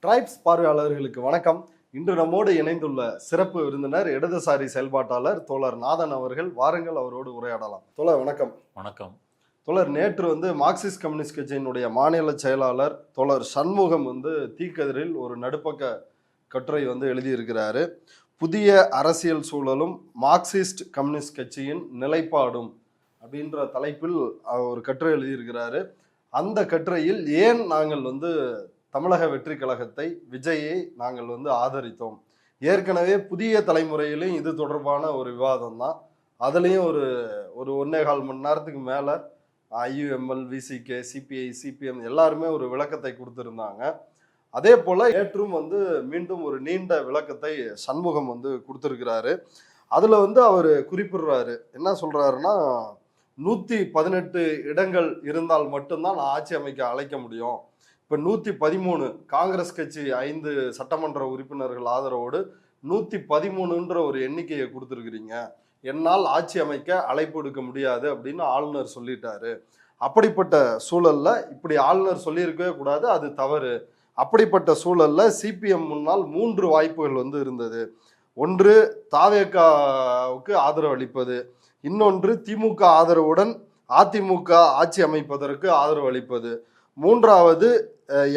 Tribes பார்வையாளர்களுக்கு வணக்கம். இன்று நம்மோடு இணைந்துள்ள சிறப்பு விருந்தினர் இடதுசாரி செயல்பாட்டாளர் தோழர் நாதன் அவர்கள். வாருங்கள், அவரோடு உரையாடலாம். தோழர் வணக்கம். வணக்கம். தோழர், நேற்று மார்க்சிஸ்ட் கம்யூனிஸ்ட் கட்சியினுடைய மாநில செயலாளர் தோழர் சண்முகம் தீக்கதிரில் ஒரு நடுப்பக்க கட்டுரை எழுதியிருக்கிறாரு. புதிய அரசியல் சூழலும் மார்க்சிஸ்ட் கம்யூனிஸ்ட் கட்சியின் நிலைப்பாடும் அப்படின்ற தலைப்பில் ஒரு கட்டுரை எழுதியிருக்கிறாரு. அந்த கட்டுரையில் ஏன் நாங்கள் தமிழக வெற்றி கழகத்தை, விஜயை நாங்கள் ஆதரித்தோம், ஏற்கனவே புதிய தலைமுறையிலையும் இது தொடர்பான ஒரு விவாதம் தான். அதுலேயும் ஒரு 1.25 மணி நேரத்துக்கு மேலே ஐயுஎம்எல், விசிகே, சிபிஐ, சிபிஎம் எல்லாருமே ஒரு விளக்கத்தை கொடுத்துருந்தாங்க. அதே போல் நேற்றும் மீண்டும் ஒரு நீண்ட விளக்கத்தை சண்முகம் கொடுத்துருக்கிறாரு. அதில் அவர் குறிப்பிடுறாரு. என்ன சொல்கிறாருன்னா, 118 இடங்கள் இருந்தால் மட்டும்தான் ஆட்சி அமைக்க அழைக்க முடியும். இப்போ 113 காங்கிரஸ் கட்சி 5 சட்டமன்ற உறுப்பினர்கள் ஆதரவோடு 113ன்ற ஒரு எண்ணிக்கையை கொடுத்துருக்கிறீங்க. என்னால் ஆட்சி அமைக்க அழைப்பு எடுக்க முடியாது அப்படின்னு ஆளுநர் சொல்லிட்டாரு. அப்படிப்பட்ட சூழல்ல இப்படி ஆளுநர் சொல்லியிருக்கவே கூடாது, அது தவறு. அப்படிப்பட்ட சூழல்ல சிபிஎம் முன்னால் 3 வாய்ப்புகள் இருந்தது. ஒன்று தாவேகாவுக்கு ஆதரவு அளிப்பது, இன்னொன்று திமுக ஆதரவுடன் அதிமுக ஆட்சி அமைப்பதற்கு ஆதரவு அளிப்பது, மூன்றாவது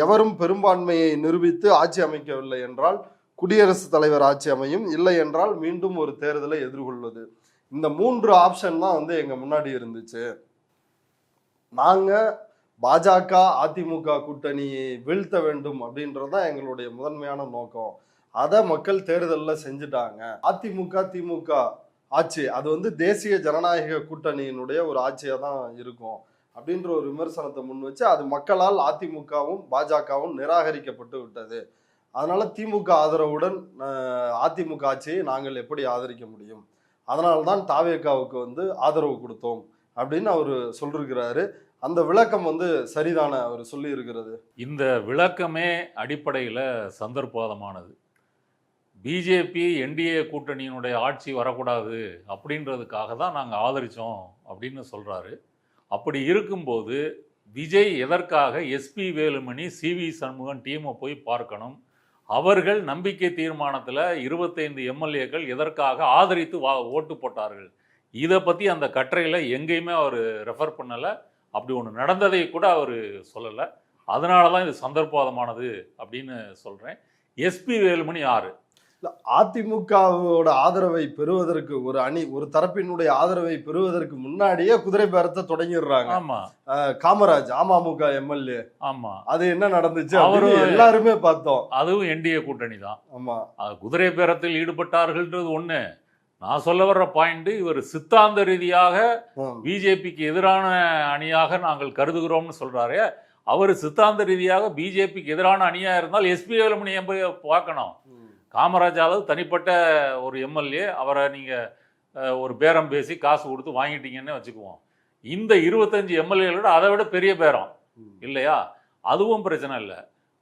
எவரும் பெரும்பான்மையை நிரூபித்து ஆட்சி அமைக்கவில்லை என்றால் குடியரசுத் தலைவர் ஆட்சி அமையும், இல்லை என்றால் மீண்டும் ஒரு தேர்தலை எதிர்கொள்வது. இந்த 3 ஆப்ஷன் தான் எங்க முன்னாடி இருந்துச்சு. நாங்க பாஜக அதிமுக கூட்டணியை வீழ்த்த வேண்டும் அப்படின்றதான் எங்களுடைய முதன்மையான நோக்கம். அதை மக்கள் தேர்தலில் செஞ்சுட்டாங்க. அதிமுக திமுக ஆட்சி அது தேசிய ஜனநாயக கூட்டணியினுடைய ஒரு ஆட்சியாக தான் இருக்கும் அப்படின்ற ஒரு விமர்சனத்தை முன் வச்சு அது மக்களால் அதிமுகவும் பாஜகவும் நிராகரிக்கப்பட்டு விட்டது. அதனால திமுக ஆதரவுடன் அதிமுக ஆட்சியை நாங்கள் எப்படி ஆதரிக்க முடியும், அதனால்தான் தாவேகாவுக்கு ஆதரவு கொடுத்தோம் அப்படின்னு அவர் சொல்லிருக்கிறாரு. அந்த விளக்கம் சரிதான அவர் சொல்லி இருக்கிறது. இந்த விளக்கமே அடிப்படையில் சந்தர்ப்பவாதமானது. பிஜேபி என்டிஏ கூட்டணியினுடைய ஆட்சி வரக்கூடாது அப்படின்றதுக்காக தான் நாங்கள் ஆதரித்தோம் அப்படின்னு சொல்கிறாரு. அப்படி இருக்கும்போது விஜய் எதற்காக எஸ்பி வேலுமணி, சிவி சண்முகன் டீமை போய் பார்க்கணும்? அவர்கள் நம்பிக்கை தீர்மானத்தில் 25 எம்எல்ஏக்கள் எதற்காக ஆதரித்து ஓட்டு போட்டார்கள்? இதை பற்றி அந்த கட்டுரையில் எங்கேயுமே அவர் ரெஃபர் பண்ணலை. அப்படி ஒன்று நடந்ததை கூட அவர் சொல்லலை. அதனால தான் இது சந்தர்ப்பவாதமானது அப்படின்னு சொல்கிறேன். எஸ்பி வேலுமணி யார்? அதிமுகவோட ஆதரவை பெறுவதற்கு ஒரு தரப்பினுடைய ஆதரவை பெறுவதற்கு முன்னாடியே குதிரை பேரத்தை தொடங்கிடுறாங்க. ஆமா, காமராஜ் அமமுக எம்எல்ஏ. ஆமா, அது என்ன நடந்துச்சு அவரு எல்லாருமே பார்த்தோம். அதுவும் என்டிஏ கூட்டணி தான். ஆமா, குதிரை பேரத்தில் ஈடுபட்டார்கள்ன்றது ஒண்ணு. நான் சொல்ல வர்ற பாயிண்ட், இவர் சித்தாந்த ரீதியாக பிஜேபிக்கு எதிரான அணியாக நாங்கள் கருதுகிறோம்னு சொல்றாரு. அவர் சித்தாந்த ரீதியாக பிஜேபிக்கு எதிரான அணியா இருந்தால் எஸ்பி வேலுமணி பார்க்கணும். காமராஜாவது தனிப்பட்ட ஒரு எம்எல்ஏ, அவரை நீங்கள் ஒரு பேரம் பேசி காசு கொடுத்து வாங்கிட்டீங்கன்னு வச்சுக்குவோம். இந்த 25 எம்எல்ஏகளோட அதை விட பெரிய பேரம் இல்லையா? அதுவும் பிரச்சனை இல்லை.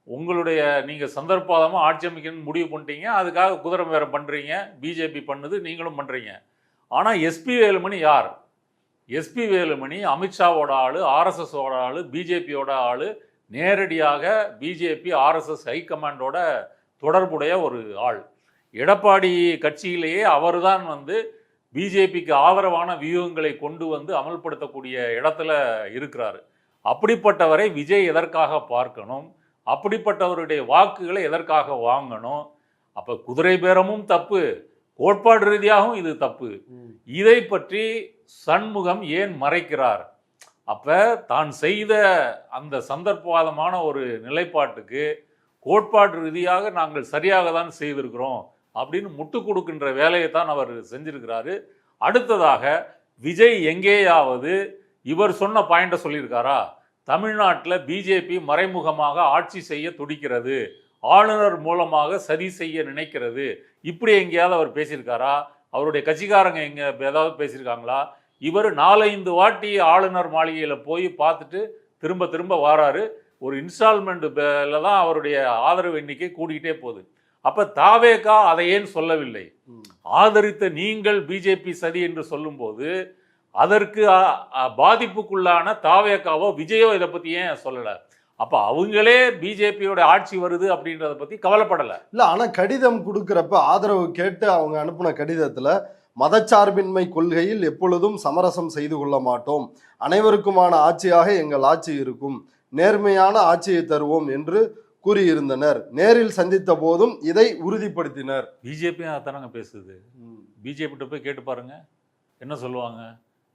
உங்களுடைய நீங்கள் சந்தர்ப்பமாக ஆட்சி அமைக்கணும்னு முடிவு பண்ணிட்டீங்க, அதுக்காக குதிரை பேரம் பண்ணுறீங்க. பிஜேபி பண்ணுது, நீங்களும் பண்ணுறீங்க. ஆனால் எஸ்பி வேலுமணி யார்? எஸ்பி வேலுமணி அமித்ஷாவோட ஆள், ஆர்எஸ்எஸோட ஆள், பிஜேபியோட ஆள். நேரடியாக பிஜேபி ஆர்எஸ்எஸ் ஹைகமாண்டோட தொடர்புடைய ஒரு ஆள். எடப்பாடி கட்சியிலேயே அவர் தான் பிஜேபிக்கு ஆதரவான வியூகங்களை கொண்டு அமல்படுத்தக்கூடிய இடத்துல இருக்கிறாரு. அப்படிப்பட்டவரை விஜய் எதற்காக பார்க்கணும்? அப்படிப்பட்டவருடைய வாக்குகளை எதற்காக வாங்கணும்? அப்போ குதிரை பேரமும் தப்பு, கோட்பாடு ரீதியாகவும் இது தப்பு. இதை பற்றி சண்முகம் ஏன் மறைக்கிறார்? அப்போ தான் செய்த அந்த சந்தர்ப்பவாதமான ஒரு நிலைப்பாட்டுக்கு கோட்பாடு ரீதியாக நாங்கள் சரியாக தான் செய்திருக்கிறோம் அப்படின்னு முட்டு கொடுக்கின்ற வேலையை தான் அவர் செஞ்சிருக்கிறாரு. அடுத்ததாக விஜய் எங்கேயாவது இவர் சொன்ன பாயிண்ட்டை சொல்லியிருக்காரா? தமிழ்நாட்டில் பிஜேபி மறைமுகமாக ஆட்சி செய்ய துடிக்கிறது, ஆளுநர் மூலமாக சதி செய்ய நினைக்கிறது, இப்படி எங்கேயாவது அவர் பேசியிருக்காரா? அவருடைய கட்சிக்காரங்க எங்கே ஏதாவது பேசியிருக்காங்களா? இவர் 4-5 வாட்டி ஆளுநர் மாளிகையில் போய் பார்த்துட்டு திரும்ப திரும்ப வாராரு. ஒரு இன்ஸ்டால்மெண்ட்டில் தான் அவருடைய ஆதரவு எண்ணிக்கை கூடிக்கிட்டே போகுது. அப்போ தாவேகா அதை ஏன் சொல்லவில்லை? ஆதரித்த நீங்கள் பிஜேபி சதி என்று சொல்லும்போது அதற்கு பாதிப்புக்குள்ளான தாவேகாவோ விஜயோ இதை பற்றி ஏன் சொல்லலை? அப்ப அவங்களே பிஜேபியோட ஆட்சி வருது அப்படின்றத பத்தி கவலைப்படல. இல்ல ஆனா கடிதம் கொடுக்கறப்ப ஆதரவு கேட்டு அவங்க அனுப்பின கடிதத்துல மதச்சார்பின்மை கொள்கையில் எப்பொழுதும் சமரசம் செய்து கொள்ள மாட்டோம், அனைவருக்குமான ஆட்சியாக எங்கள் ஆட்சி இருக்கும், நேர்மையான ஆட்சியை தருவோம் என்று கூறியிருந்தனர். நேரில் சந்தித்த போதும் இதை உறுதிப்படுத்தினர். பிஜேபியும் அதானங்க பேசுது. பிஜேபிட்ட போய் கேட்டு பாருங்க, என்ன சொல்லுவாங்க?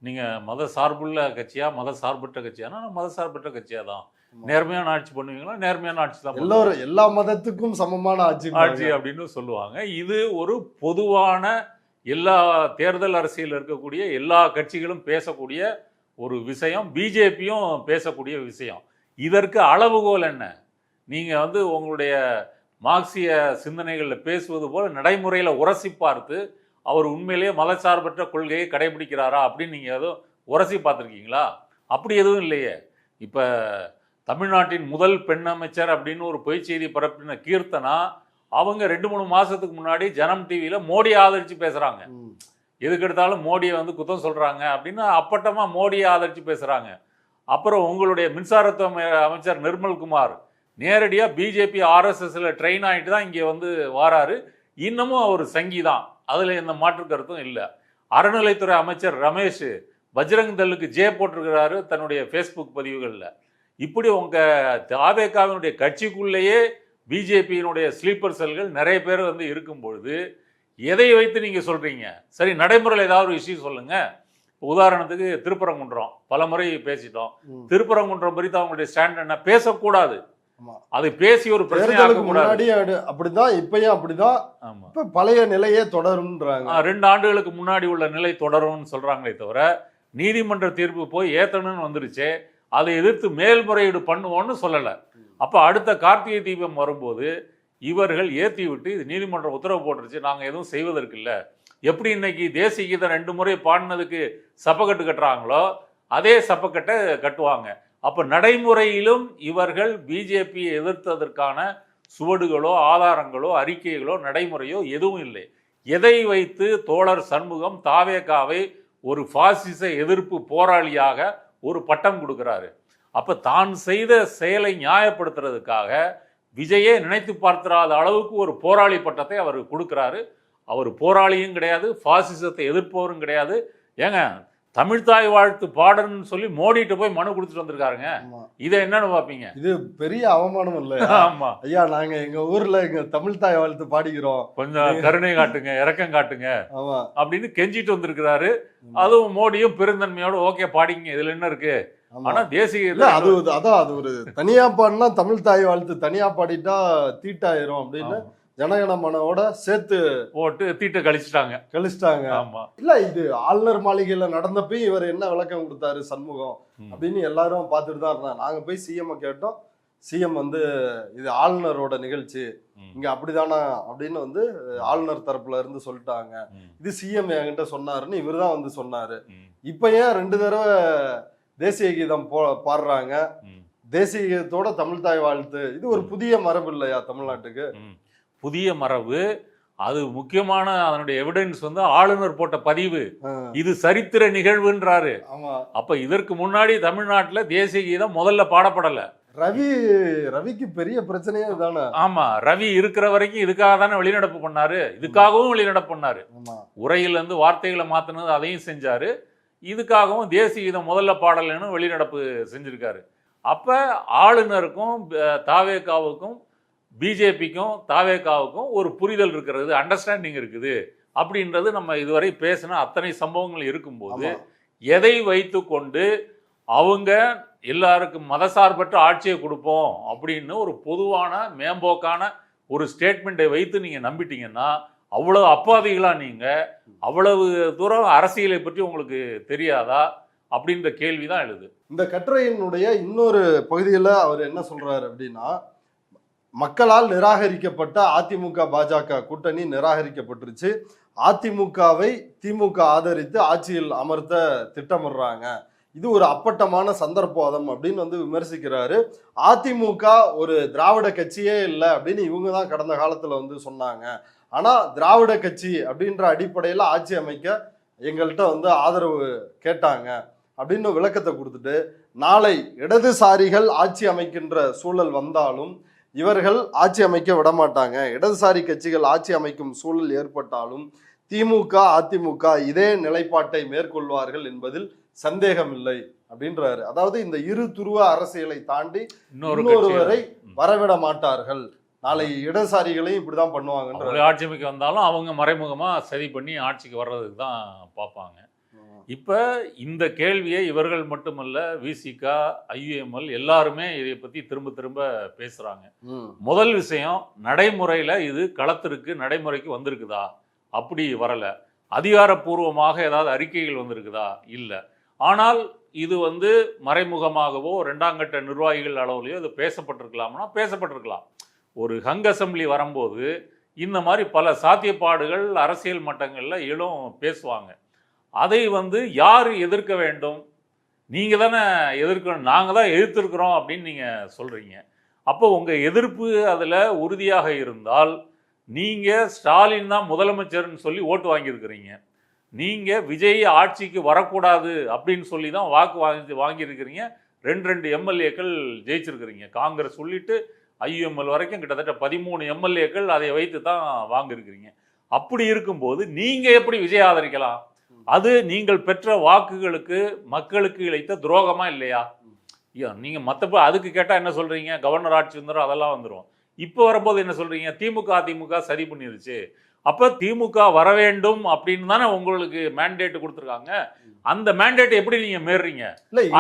நீங்க மத சார்புள்ள கட்சியா மத சார்பற்ற கட்சியானா மத சார்பற்ற கட்சியா தான். நேர்மையான ஆட்சி பண்ணுவீங்களா? நேர்மையான ஆட்சி தான். எல்லாரும் எல்லா மதத்துக்கும் சமமான ஆட்சி அப்படின்னு சொல்லுவாங்க. இது ஒரு பொதுவான எல்லா தேர்தல் அரசியல் இருக்கக்கூடிய எல்லா கட்சிகளும் பேசக்கூடிய ஒரு விஷயம், பிஜேபியும் பேசக்கூடிய விஷயம். இதற்கு அளவுகோல் என்ன? நீங்க உங்களுடைய மார்க்சிய சிந்தனைகளில் பேசுவது போல நடைமுறையில் உரசி பார்த்து அவர் உண்மையிலேயே மதச்சார்பற்ற கொள்கையை கடைபிடிக்கிறாரா அப்படின்னு நீங்கள் எதுவும் உரசி பார்த்துருக்கீங்களா? அப்படி எதுவும் இல்லையே. இப்போ தமிழ்நாட்டின் முதல் பெண் அமைச்சர் அப்படின்னு ஒரு பொய் செய்தி பரப்பின கீர்த்தனா அவங்க 2-3 மாதத்துக்கு முன்னாடி ஜனம் டிவியில் மோடியை ஆதரித்து பேசுகிறாங்க. எதுக்கு எடுத்தாலும் மோடியை குத்தம் சொல்கிறாங்க அப்படின்னு அப்பட்டமாக மோடியை ஆதரித்து பேசுகிறாங்க. அப்புறம் உங்களுடைய மின்சாரத்துறை அமைச்சர் நிர்மல்குமார் நேரடியாக பிஜேபி ஆர்எஸ்எஸ்ல ட்ரெயின் ஆகிட்டு தான் இங்கே வாராரு. இன்னமும் அவர் சங்கி தான், அதில் எந்த மாற்று கருத்தும் இல்லை. அறநிலைத்துறை அமைச்சர் ரமேஷ் பஜ்ரங் தளுக்கு ஜே போட்டிருக்கிறாரு தன்னுடைய ஃபேஸ்புக் பதிவுகளில். இப்படி உங்கள் தாவேகாவினுடைய கட்சிக்குள்ளேயே பிஜேபியினுடைய ஸ்லீப்பர் செல்கள் நிறைய பேர் இருக்கும் பொழுது எதை வைத்து நீங்கள் சொல்கிறீங்க? சரி, நடைமுறையில் ஏதாவது ஒரு இஷ்யூ சொல்லுங்கள். உதாரணத்துக்கு திருப்பரங்குன்றம் பல முறை பேசிட்டோம். திருப்பரங்குன்றம் குறித்து அவங்களுடைய ஸ்டாண்ட் என்ன? பேசக்கூடாது. அது பேசி ஒரு பிரச்சனைக்கு முன்னாடி அப்படிதான், இப்பயும் அப்படிதான். இப்ப பழைய நிலையே தொடரும்ன்றாங்க. 2 ஆண்டுகளுக்கு முன்னாடி உள்ள நிலை தொடரும்னு சொல்றாங்களே தவிர நீதிமன்ற தீர்ப்பு போய் ஏத்தணும்னு வந்துருச்சு, அதை எதிர்த்து மேல்முறையீடு பண்ணுவோம்னு சொல்லலை. அப்போ அடுத்த கார்த்திகை தீபம் வரும்போது இவர்கள் ஏற்றி விட்டு இது நீதிமன்றம் உத்தரவு போட்டுருச்சு, நாங்கள் எதுவும் செய்வதற்கு இல்லை. எப்படி இன்னைக்கு தேசிய கீதம் 2 முறை பாடினதுக்கு சப்பக்கட்டு கட்டுறாங்களோ அதே சப்பக்கட்டை கட்டுவாங்க. அப்போ நடைமுறையிலும் இவர்கள் பிஜேபியை எதிர்த்ததற்கான சுவடுகளோ ஆதாரங்களோ அறிக்கைகளோ நடைமுறையோ எதுவும் இல்லை. எதை வைத்து தோழர் சண்முகம் தாவேகாவை ஒரு பாசிச எதிர்ப்பு போராளியாக ஒரு பட்டம் கொடுக்கிறாரு? அப்போ தான் செய்த செயலை நியாயப்படுத்துறதுக்காக விஜயே நினைத்து பார்த்திராத அளவுக்கு ஒரு போராளி பட்டத்தை அவர் கொடுக்குறாரு. அவர் போராளியும் கிடையாது, பாசிசத்தை எதிர்ப்பவரும் கிடையாது. ஏங்க, தமிழ்தாய் வாழ்த்து பாடன்னு சொல்லி மோடிட்டு போய் மனு கொடுத்துட்டு வந்திருக்காருங்க. இதை என்னன்னு பாப்பீங்க? இது பெரிய அவமானம் இல்லை? ஆமா ஐயா, நாங்க எங்க ஊர்ல எங்க தமிழ்தாய் வாழ்த்து பாடிக்கிறோம், கொஞ்சம் கருணை காட்டுங்க, இரக்கம் காட்டுங்க அப்படின்னு கெஞ்சிட்டு வந்திருக்கிறாரு. அதுவும் மோடியும் பெருந்தன்மையோட ஓகே பாடிங்க, இதுல என்ன இருக்கு? ஆனா தேசிய அது ஒரு தனியா பாடினா தமிழ்தாய் வாழ்த்து தனியா பாடிட்டா தீட்டாயிரும் அப்படின்னு ஜனகணமனோட சேர்த்து போட்டு தீட்ட கழிச்சிட்டாங்க. ஆமா, இல்ல இது ஆளுநர் மாளிகையில நடந்தப்ப இவர் என்ன விளக்கம் கொடுத்தாரு சண்முகம் அப்படின்னு எல்லாரும் பார்த்துட்டு தான் இருந்தாங்க. நாங்க போய் சிஎம் கேட்டோம், சிஎம் இது ஆளுநரோட நிகழ்ச்சி, இங்க அப்படிதானா அப்படின்னு ஆளுநர் தரப்புல இருந்து சொல்லிட்டாங்க. இது சிஎம் என்கிட்ட சொன்னாருன்னு இவர் தான் சொன்னாரு. இப்ப ஏன் 2 தடவை தேசிய கீதம் பாடுறாங்க? தேசிய கீதத்தோட தமிழ்தாய் வாழ்த்து, இது ஒரு புதிய மரபு இல்லையா தமிழ்நாட்டுக்கு? புதிய மரபு. அது முக்கியமான அதனுடைய எவிடன்ஸ் ஆளுநர் போட்ட பதிவு, இது சரித்திர நிகழ்வுன்றாரு. அப்ப இதற்கு முன்னாடி தமிழ்நாட்டுல தேசிய கீதம் முதல்ல பாடப்படல. ரவிக்கு பெரிய பிரச்சனையே தானே. ஆமா, ரவி இருக்கிற வரைக்கும் இதுக்காக தானே வெளிநடப்பு பண்ணாரு, இதுக்காகவும் வெளிநடப்பு பண்ணாரு. உரையில வார்த்தைகளை மாத்தினது அதையும் செஞ்சாரு, இதுக்காகவும் தேசிய கீதம் முதல்ல பாடலன்னு வெளிநடப்பு செஞ்சிருக்காரு. அப்ப ஆளுநருக்கும் தாவேகாவுக்கும் பிஜேபிக்கும் தாவேகாவுக்கும் ஒரு புரிதல் இருக்கிறது, அண்டர்ஸ்டாண்டிங் இருக்குது அப்படின்றது நம்ம இதுவரை பேசின அத்தனை சம்பவங்கள் இருக்கும்போது எதை வைத்து கொண்டு அவங்க எல்லாருக்கும் மதசார்பற்ற ஆட்சியை கொடுப்போம் அப்படின்னு ஒரு பொதுவான மேம்போக்கான ஒரு ஸ்டேட்மெண்ட்டை வைத்து நீங்க நம்பிட்டீங்கன்னா அவ்வளவு அப்பாவிகளா நீங்க? அவ்வளவு தூரம் அரசியலை பற்றி உங்களுக்கு தெரியாதா அப்படின்ற கேள்விதான் எழுது. இந்த கட்டுரையினுடைய இன்னொரு பகுதியில் அவர் என்ன சொல்றாரு அப்படின்னா, மக்களால் நிராகரிக்கப்பட்ட அதிமுக பாஜக கூட்டணி நிராகரிக்கப்பட்டுருச்சு, அதிமுகவை திமுக ஆதரித்து ஆட்சியில் அமர்த்த திட்டமிடுறாங்க, இது ஒரு அப்பட்டமான சந்தர்ப்பவாதம் அப்படின்னு விமர்சிக்கிறாரு. அதிமுக ஒரு திராவிட கட்சியே இல்லை அப்படின்னு இவங்க தான் கடந்த காலத்துல சொன்னாங்க. ஆனா திராவிட கட்சி அப்படின்ற அடிப்படையில ஆட்சி அமைக்க எங்கள்கிட்ட ஆதரவு கேட்டாங்க அப்படின்னு விளக்கத்தை கொடுத்துட்டு நாளை இடதுசாரிகள் ஆட்சி அமைக்கின்ற சூழல் வந்தாலும் இவர்கள் ஆட்சி அமைக்க விடமாட்டாங்க. இடதுசாரி கட்சிகள் ஆட்சி அமைக்கும் சூழல் ஏற்பட்டாலும் திமுக அதிமுக இதே நிலைப்பாட்டை மேற்கொள்வார்கள் என்பதில் சந்தேகம் இல்லை அப்படின்றாரு. அதாவது இந்த இரு துருவ அரசியலை தாண்டி இன்னொருவரை வரவிட மாட்டார்கள். நாளை இடதுசாரிகளையும் இப்படிதான் பண்ணுவாங்க. ஆட்சி அமைக்க வந்தாலும் அவங்க மறைமுகமா சதி பண்ணி ஆட்சிக்கு வர்றதுக்கு தான் பார்ப்பாங்க. இப்ப இந்த கேள்வியை இவர்கள் மட்டுமல்ல, விசிகா, ஐயுஎம்எல் எல்லாருமே இதை பத்தி திரும்ப திரும்ப பேசுறாங்க. முதல் விஷயம், நடைமுறையில இது களத்திற்கு நடைமுறைக்கு வந்திருக்குதா? அப்படி வரல. அதிகாரப்பூர்வமாக ஏதாவது அறிக்கைகள் வந்திருக்குதா? இல்ல. ஆனால் இது மறைமுகமாகவோ இரண்டாம் கட்ட நிர்வாகிகள் அளவுலையோ இது பேசப்பட்டிருக்கலாம்னா பேசப்பட்டிருக்கலாம். ஒரு ஹங் அசம்பிளி வரும்போது இந்த மாதிரி பல சாத்தியப்பாடுகள் அரசியல் மட்டங்கள்ல எழும் பேசுவாங்க. அதை யார் எதிர்க்க வேண்டும்? நீங்க தானே எதிர்க்கணும். நாங்க தான் எதிர்த்திருக்கிறோம் அப்படின்னு நீங்க சொல்றீங்க. அப்போ உங்க எதிர்ப்பு அதுல உறுதியாக இருந்தால் நீங்க ஸ்டாலின் தான் முதலமைச்சர்னு சொல்லி ஓட்டு வாங்கியிருக்கிறீங்க. நீங்க விஜய் ஆட்சிக்கு வரக்கூடாது அப்படின்னு சொல்லி தான் வாக்கு வாங்கியிருக்கிறீங்க. 2 எம்எல்ஏக்கள் ஜெயிச்சிருக்கிறீங்க. காங்கிரஸ் உள்ளிட்டு ஐயுஎம்எல் வரைக்கும் கிட்டத்தட்ட 13 எம்எல்ஏக்கள் அதை வைத்து தான் வாங்கியிருக்கிறீங்க. அப்படி இருக்கும்போது நீங்க எப்படி விஜய் ஆதரிக்கலாம்? அது நீங்கள் பெற்ற வாக்குகளுக்கு மக்களுக்கு இழைத்த துரோகமா இல்லையா? நீங்க மற்றப்ப அதுக்கு கேட்டா என்ன சொல்றீங்க? கவர்னர் ஆட்சி வந்துடும், அதெல்லாம் வந்துடும். இப்போ வரும்போது என்ன சொல்றீங்க? திமுக அதிமுக சரி பண்ணிருச்சு. அப்ப திமுக வர வேண்டும் அப்படின்னு தானே உங்களுக்கு மேண்டேட் கொடுத்துருக்காங்க. அந்த மேண்டேட் எப்படி நீங்க மீறீங்க?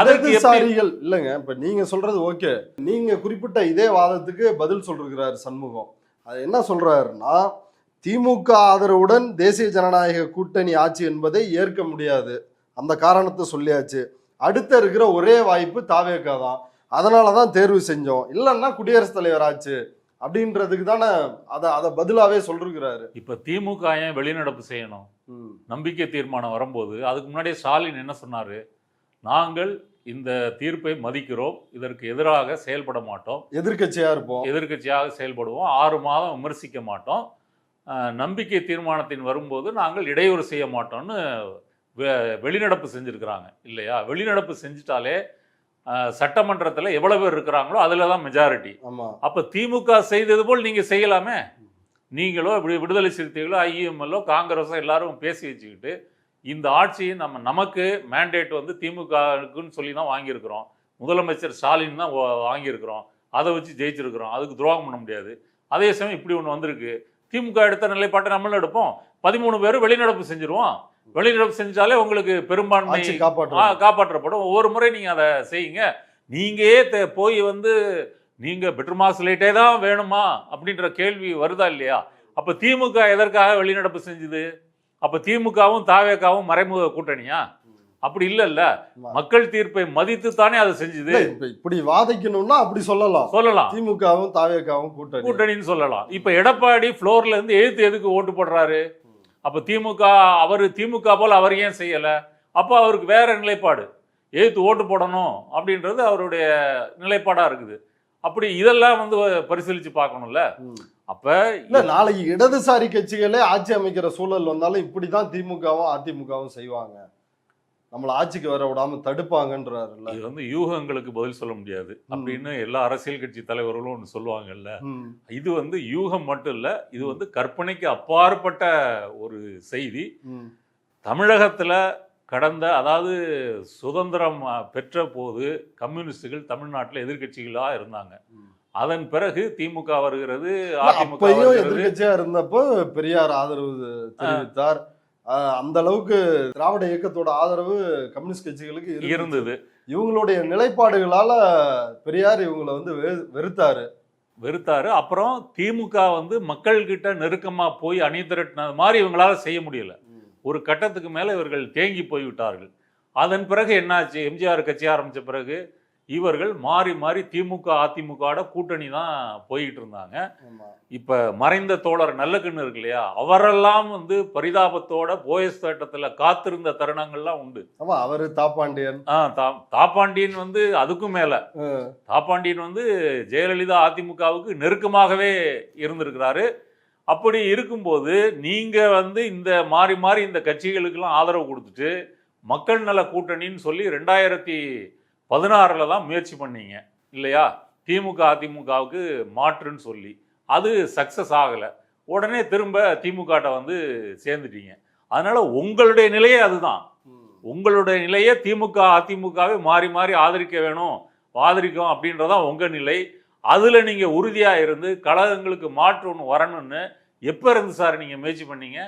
இடதுசாரிகள் இல்லைங்க. இப்ப நீங்க சொல்றது ஓகே. நீங்க குறிப்பிட்ட இதே வாதத்துக்கு பதில் சொல்றாரு சண்முகம். அது என்ன சொல்றாருன்னா, திமுக ஆதரவுடன் தேசிய ஜனநாயக கூட்டணி ஆட்சி என்பதை ஏற்க முடியாது. அந்த காரணத்தை சொல்லியாச்சு. அடுத்த இருக்கிற ஒரே வாய்ப்பு தாவேகா தான். அதனாலதான் தேர்வு செஞ்சோம். இல்லைன்னா குடியரசுத் தலைவர் ஆச்சு அப்படின்றதுக்கு தானே அதை பதிலாவே சொல்றாரு. இப்ப திமுக ஏன் வெளிநடப்பு செய்யணும்? நம்பிக்கை தீர்மானம் வரும்போது அதுக்கு முன்னாடியே ஸ்டாலின் என்ன சொன்னாரு? நாங்கள் இந்த தீர்ப்பை மதிக்கிறோம், இதற்கு எதிராக செயல்பட மாட்டோம், எதிர்கட்சியாக செயல்படுவோம், 6 மாதம் விமர்சிக்க மாட்டோம், நம்பிக்கை தீர்மானத்தின் வரும்போது நாங்கள் இடையூறு செய்ய மாட்டோம்னு வெளிநடப்பு செஞ்சிருக்கிறாங்க இல்லையா? வெளிநடப்பு செஞ்சுட்டாலே சட்டமன்றத்தில் எவ்வளவு பேர் இருக்கிறாங்களோ அதுல தான் மெஜாரிட்டி. அப்ப திமுக செய்தது போல் நீங்க செய்யலாமே. நீங்களோ விடுதலை சிறுத்தைகளோ ஐயுஎம்எல்லோ காங்கிரஸோ எல்லாரும் பேசி வச்சுக்கிட்டு இந்த ஆட்சியை நமக்கு மேண்டேட் திமுகக்குன்னு சொல்லி தான் வாங்கியிருக்கிறோம், முதலமைச்சர் ஸ்டாலின் தான் வாங்கியிருக்கிறோம், அதை வச்சு ஜெயிச்சிருக்கிறோம், அதுக்கு துரோகம் பண்ண முடியாது. அதே சமயம் இப்படி ஒன்று வந்திருக்கு. திமுக எடுத்த நிலைப்பாட்டை நம்மளும் எடுப்போம், 13 பேரும் வெளிநடப்பு செஞ்சிருவோம். வெளிநடப்பு செஞ்சாலே உங்களுக்கு பெரும்பான்மை காப்பாற்றப்படும். ஒவ்வொரு முறை நீங்க அதை செய்யுங்க. நீங்க போய் நீங்க பெட்ரோமாஸ் லைட்டே தான் வேணுமா அப்படின்ற கேள்வி வருதா இல்லையா? அப்ப திமுக எதற்காக வெளிநடப்பு செஞ்சது? அப்ப திமுகவும் தாவேகாவும் மறைமுக கூட்டணியா? அப்படி இல்ல. மக்கள் தீர்ப்பை மதித்து தானே அதை செஞ்சது. இப்படி வாதிக்கணும்னா அப்படி சொல்லலாம். திமுகவும் தாவேகாவும் கூட்டணின்னு சொல்லலாம். இப்ப எடப்பாடி ஃப்ளோர்ல இருந்து எதுக்கு ஓட்டு போடுறாரு? அப்ப திமுக போல அவர் ஏன் செய்யல? அப்போ அவருக்கு வேற நிலைப்பாடு, எதிர்த்து ஓட்டு போடணும் அப்படின்றது அவருடைய நிலைப்பாடா இருக்குது. அப்படி இதெல்லாம் பரிசீலிச்சு பார்க்கணும்ல. அப்ப நாளைக்கு இடதுசாரி கட்சிகளே ஆட்சி அமைக்கிற சூழல் வந்தாலும் இப்படிதான் திமுகவும் அதிமுகவும் செய்வாங்க, நம்மள ஆட்சிக்கு வர விடாம தடுப்பாங்கன்றாருல்ல. இது யூகங்களுக்கு பதில் சொல்ல முடியாது அப்படின்னு எல்லா அரசியல் கட்சி தலைவர்களும் ஒன்று சொல்லுவாங்கல்ல. இது யூகம் மட்டும் இல்ல, இது கற்பனைக்கு அப்பாற்பட்ட ஒரு செய்தி. தமிழகத்துல கடந்த, அதாவது சுதந்திரம் பெற்ற போது கம்யூனிஸ்டுகள் தமிழ்நாட்டில் எதிர்கட்சிகளா இருந்தாங்க. அதன் பிறகு திமுக வருகிறது, அதிமுக எதிர்கட்சியா இருந்தப்போ பெரியார் ஆதரவு தெரிவித்தார். அந்த அளவுக்கு திராவிட இயக்கத்தோட ஆதரவு கம்யூனிஸ்ட் கட்சிகளுக்கு இருந்தது. இவங்களுடைய நிலைப்பாடுகளால பெரியார் இவங்களை வெறுத்தாரு. அப்புறம் திமுக மக்கள் கிட்ட நெருக்கமா போய் அணி திரட்டினது மாதிரி இவங்களால செய்ய முடியல. ஒரு கட்டத்துக்கு மேல இவர்கள் தேங்கி போய்விட்டார்கள். அதன் பிறகு என்னாச்சு? எம்ஜிஆர் கட்சி ஆரம்பிச்ச பிறகு இவர்கள் மாறி மாறி திமுக அதிமுக கூட்டணி தான் போயிட்டு இருந்தாங்க. இப்ப மறைந்த தோழர் நல்லக்கண்ணு இருக்கு இல்லையா, அவரெல்லாம் பரிதாபத்தோட போயஸ் தோட்டத்துல காத்திருந்த தருணங்கள்லாம் உண்டு. அவரு தாப்பாண்டியன் அதுக்கும் மேல தாப்பாண்டியன் ஜெயலலிதா அதிமுகவுக்கு நெருக்கமாகவே இருந்திருக்கிறாரு. அப்படி இருக்கும்போது நீங்க இந்த மாறி மாறி இந்த கட்சிகளுக்கெல்லாம் ஆதரவு கொடுத்துட்டு மக்கள் நல கூட்டணின்னு சொல்லி 16 தான் முயற்சி பண்ணீங்க இல்லையா, திமுக அதிமுகவுக்கு மாற்றுன்னு சொல்லி. அது சக்ஸஸ் ஆகலை. உடனே திரும்ப திமுகட்ட வந்து சேர்ந்துட்டீங்க. அதனால உங்களுடைய நிலையே அதுதான். உங்களுடைய நிலையே திமுக அதிமுகவை மாறி மாறி ஆதரிக்க வேணும், ஆதரிக்கும் அப்படின்றதான் உங்க நிலை. அதுல நீங்க உறுதியா இருந்து கழகங்களுக்கு மாற்று ஒன்று வரணும்னு எப்ப இருந்து சார் நீங்க முயற்சி பண்ணீங்க?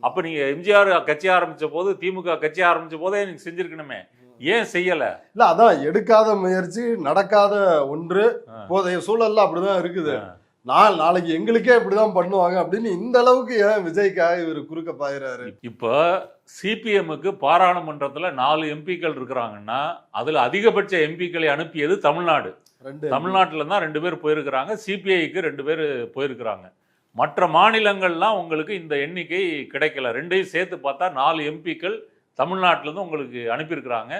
அப்ப நீங்க எம்ஜிஆர் கட்சி ஆரம்பிச்ச போது, திமுக கட்சி ஆரம்பிச்ச போதே நீங்க செஞ்சிருக்கணுமே, ஏன் செய்யல? இல்ல அதான் எடுக்காத முயற்சி நடக்காத ஒன்று. போதைய சூழல்ல அப்படிதான் இருக்குது. நாளைக்கு எங்களுக்கே இப்படிதான் பண்ணுவாங்க அப்படின்னு இந்த அளவுக்கு ஏன் விஜய்க்காக இவர் குறுக்க பாயிறாரு? இப்போ சிபிஎம்முக்கு பாராளுமன்றத்துல 4 எம்பிக்கள் இருக்கிறாங்கன்னா அதுல அதிகபட்ச எம்பிக்களை அனுப்பியது தமிழ்நாடு. தமிழ்நாட்டில் தான் 2 பேர் போயிருக்கிறாங்க, சிபிஐக்கு 2 பேர் போயிருக்கிறாங்க. மற்ற மாநிலங்கள்லாம் உங்களுக்கு இந்த எண்ணிக்கை கிடைக்கல. ரெண்டையும் சேர்த்து பார்த்தா 4 எம்பிக்கள் தமிழ்நாட்டிலேருந்து உங்களுக்கு அனுப்பியிருக்கிறாங்க.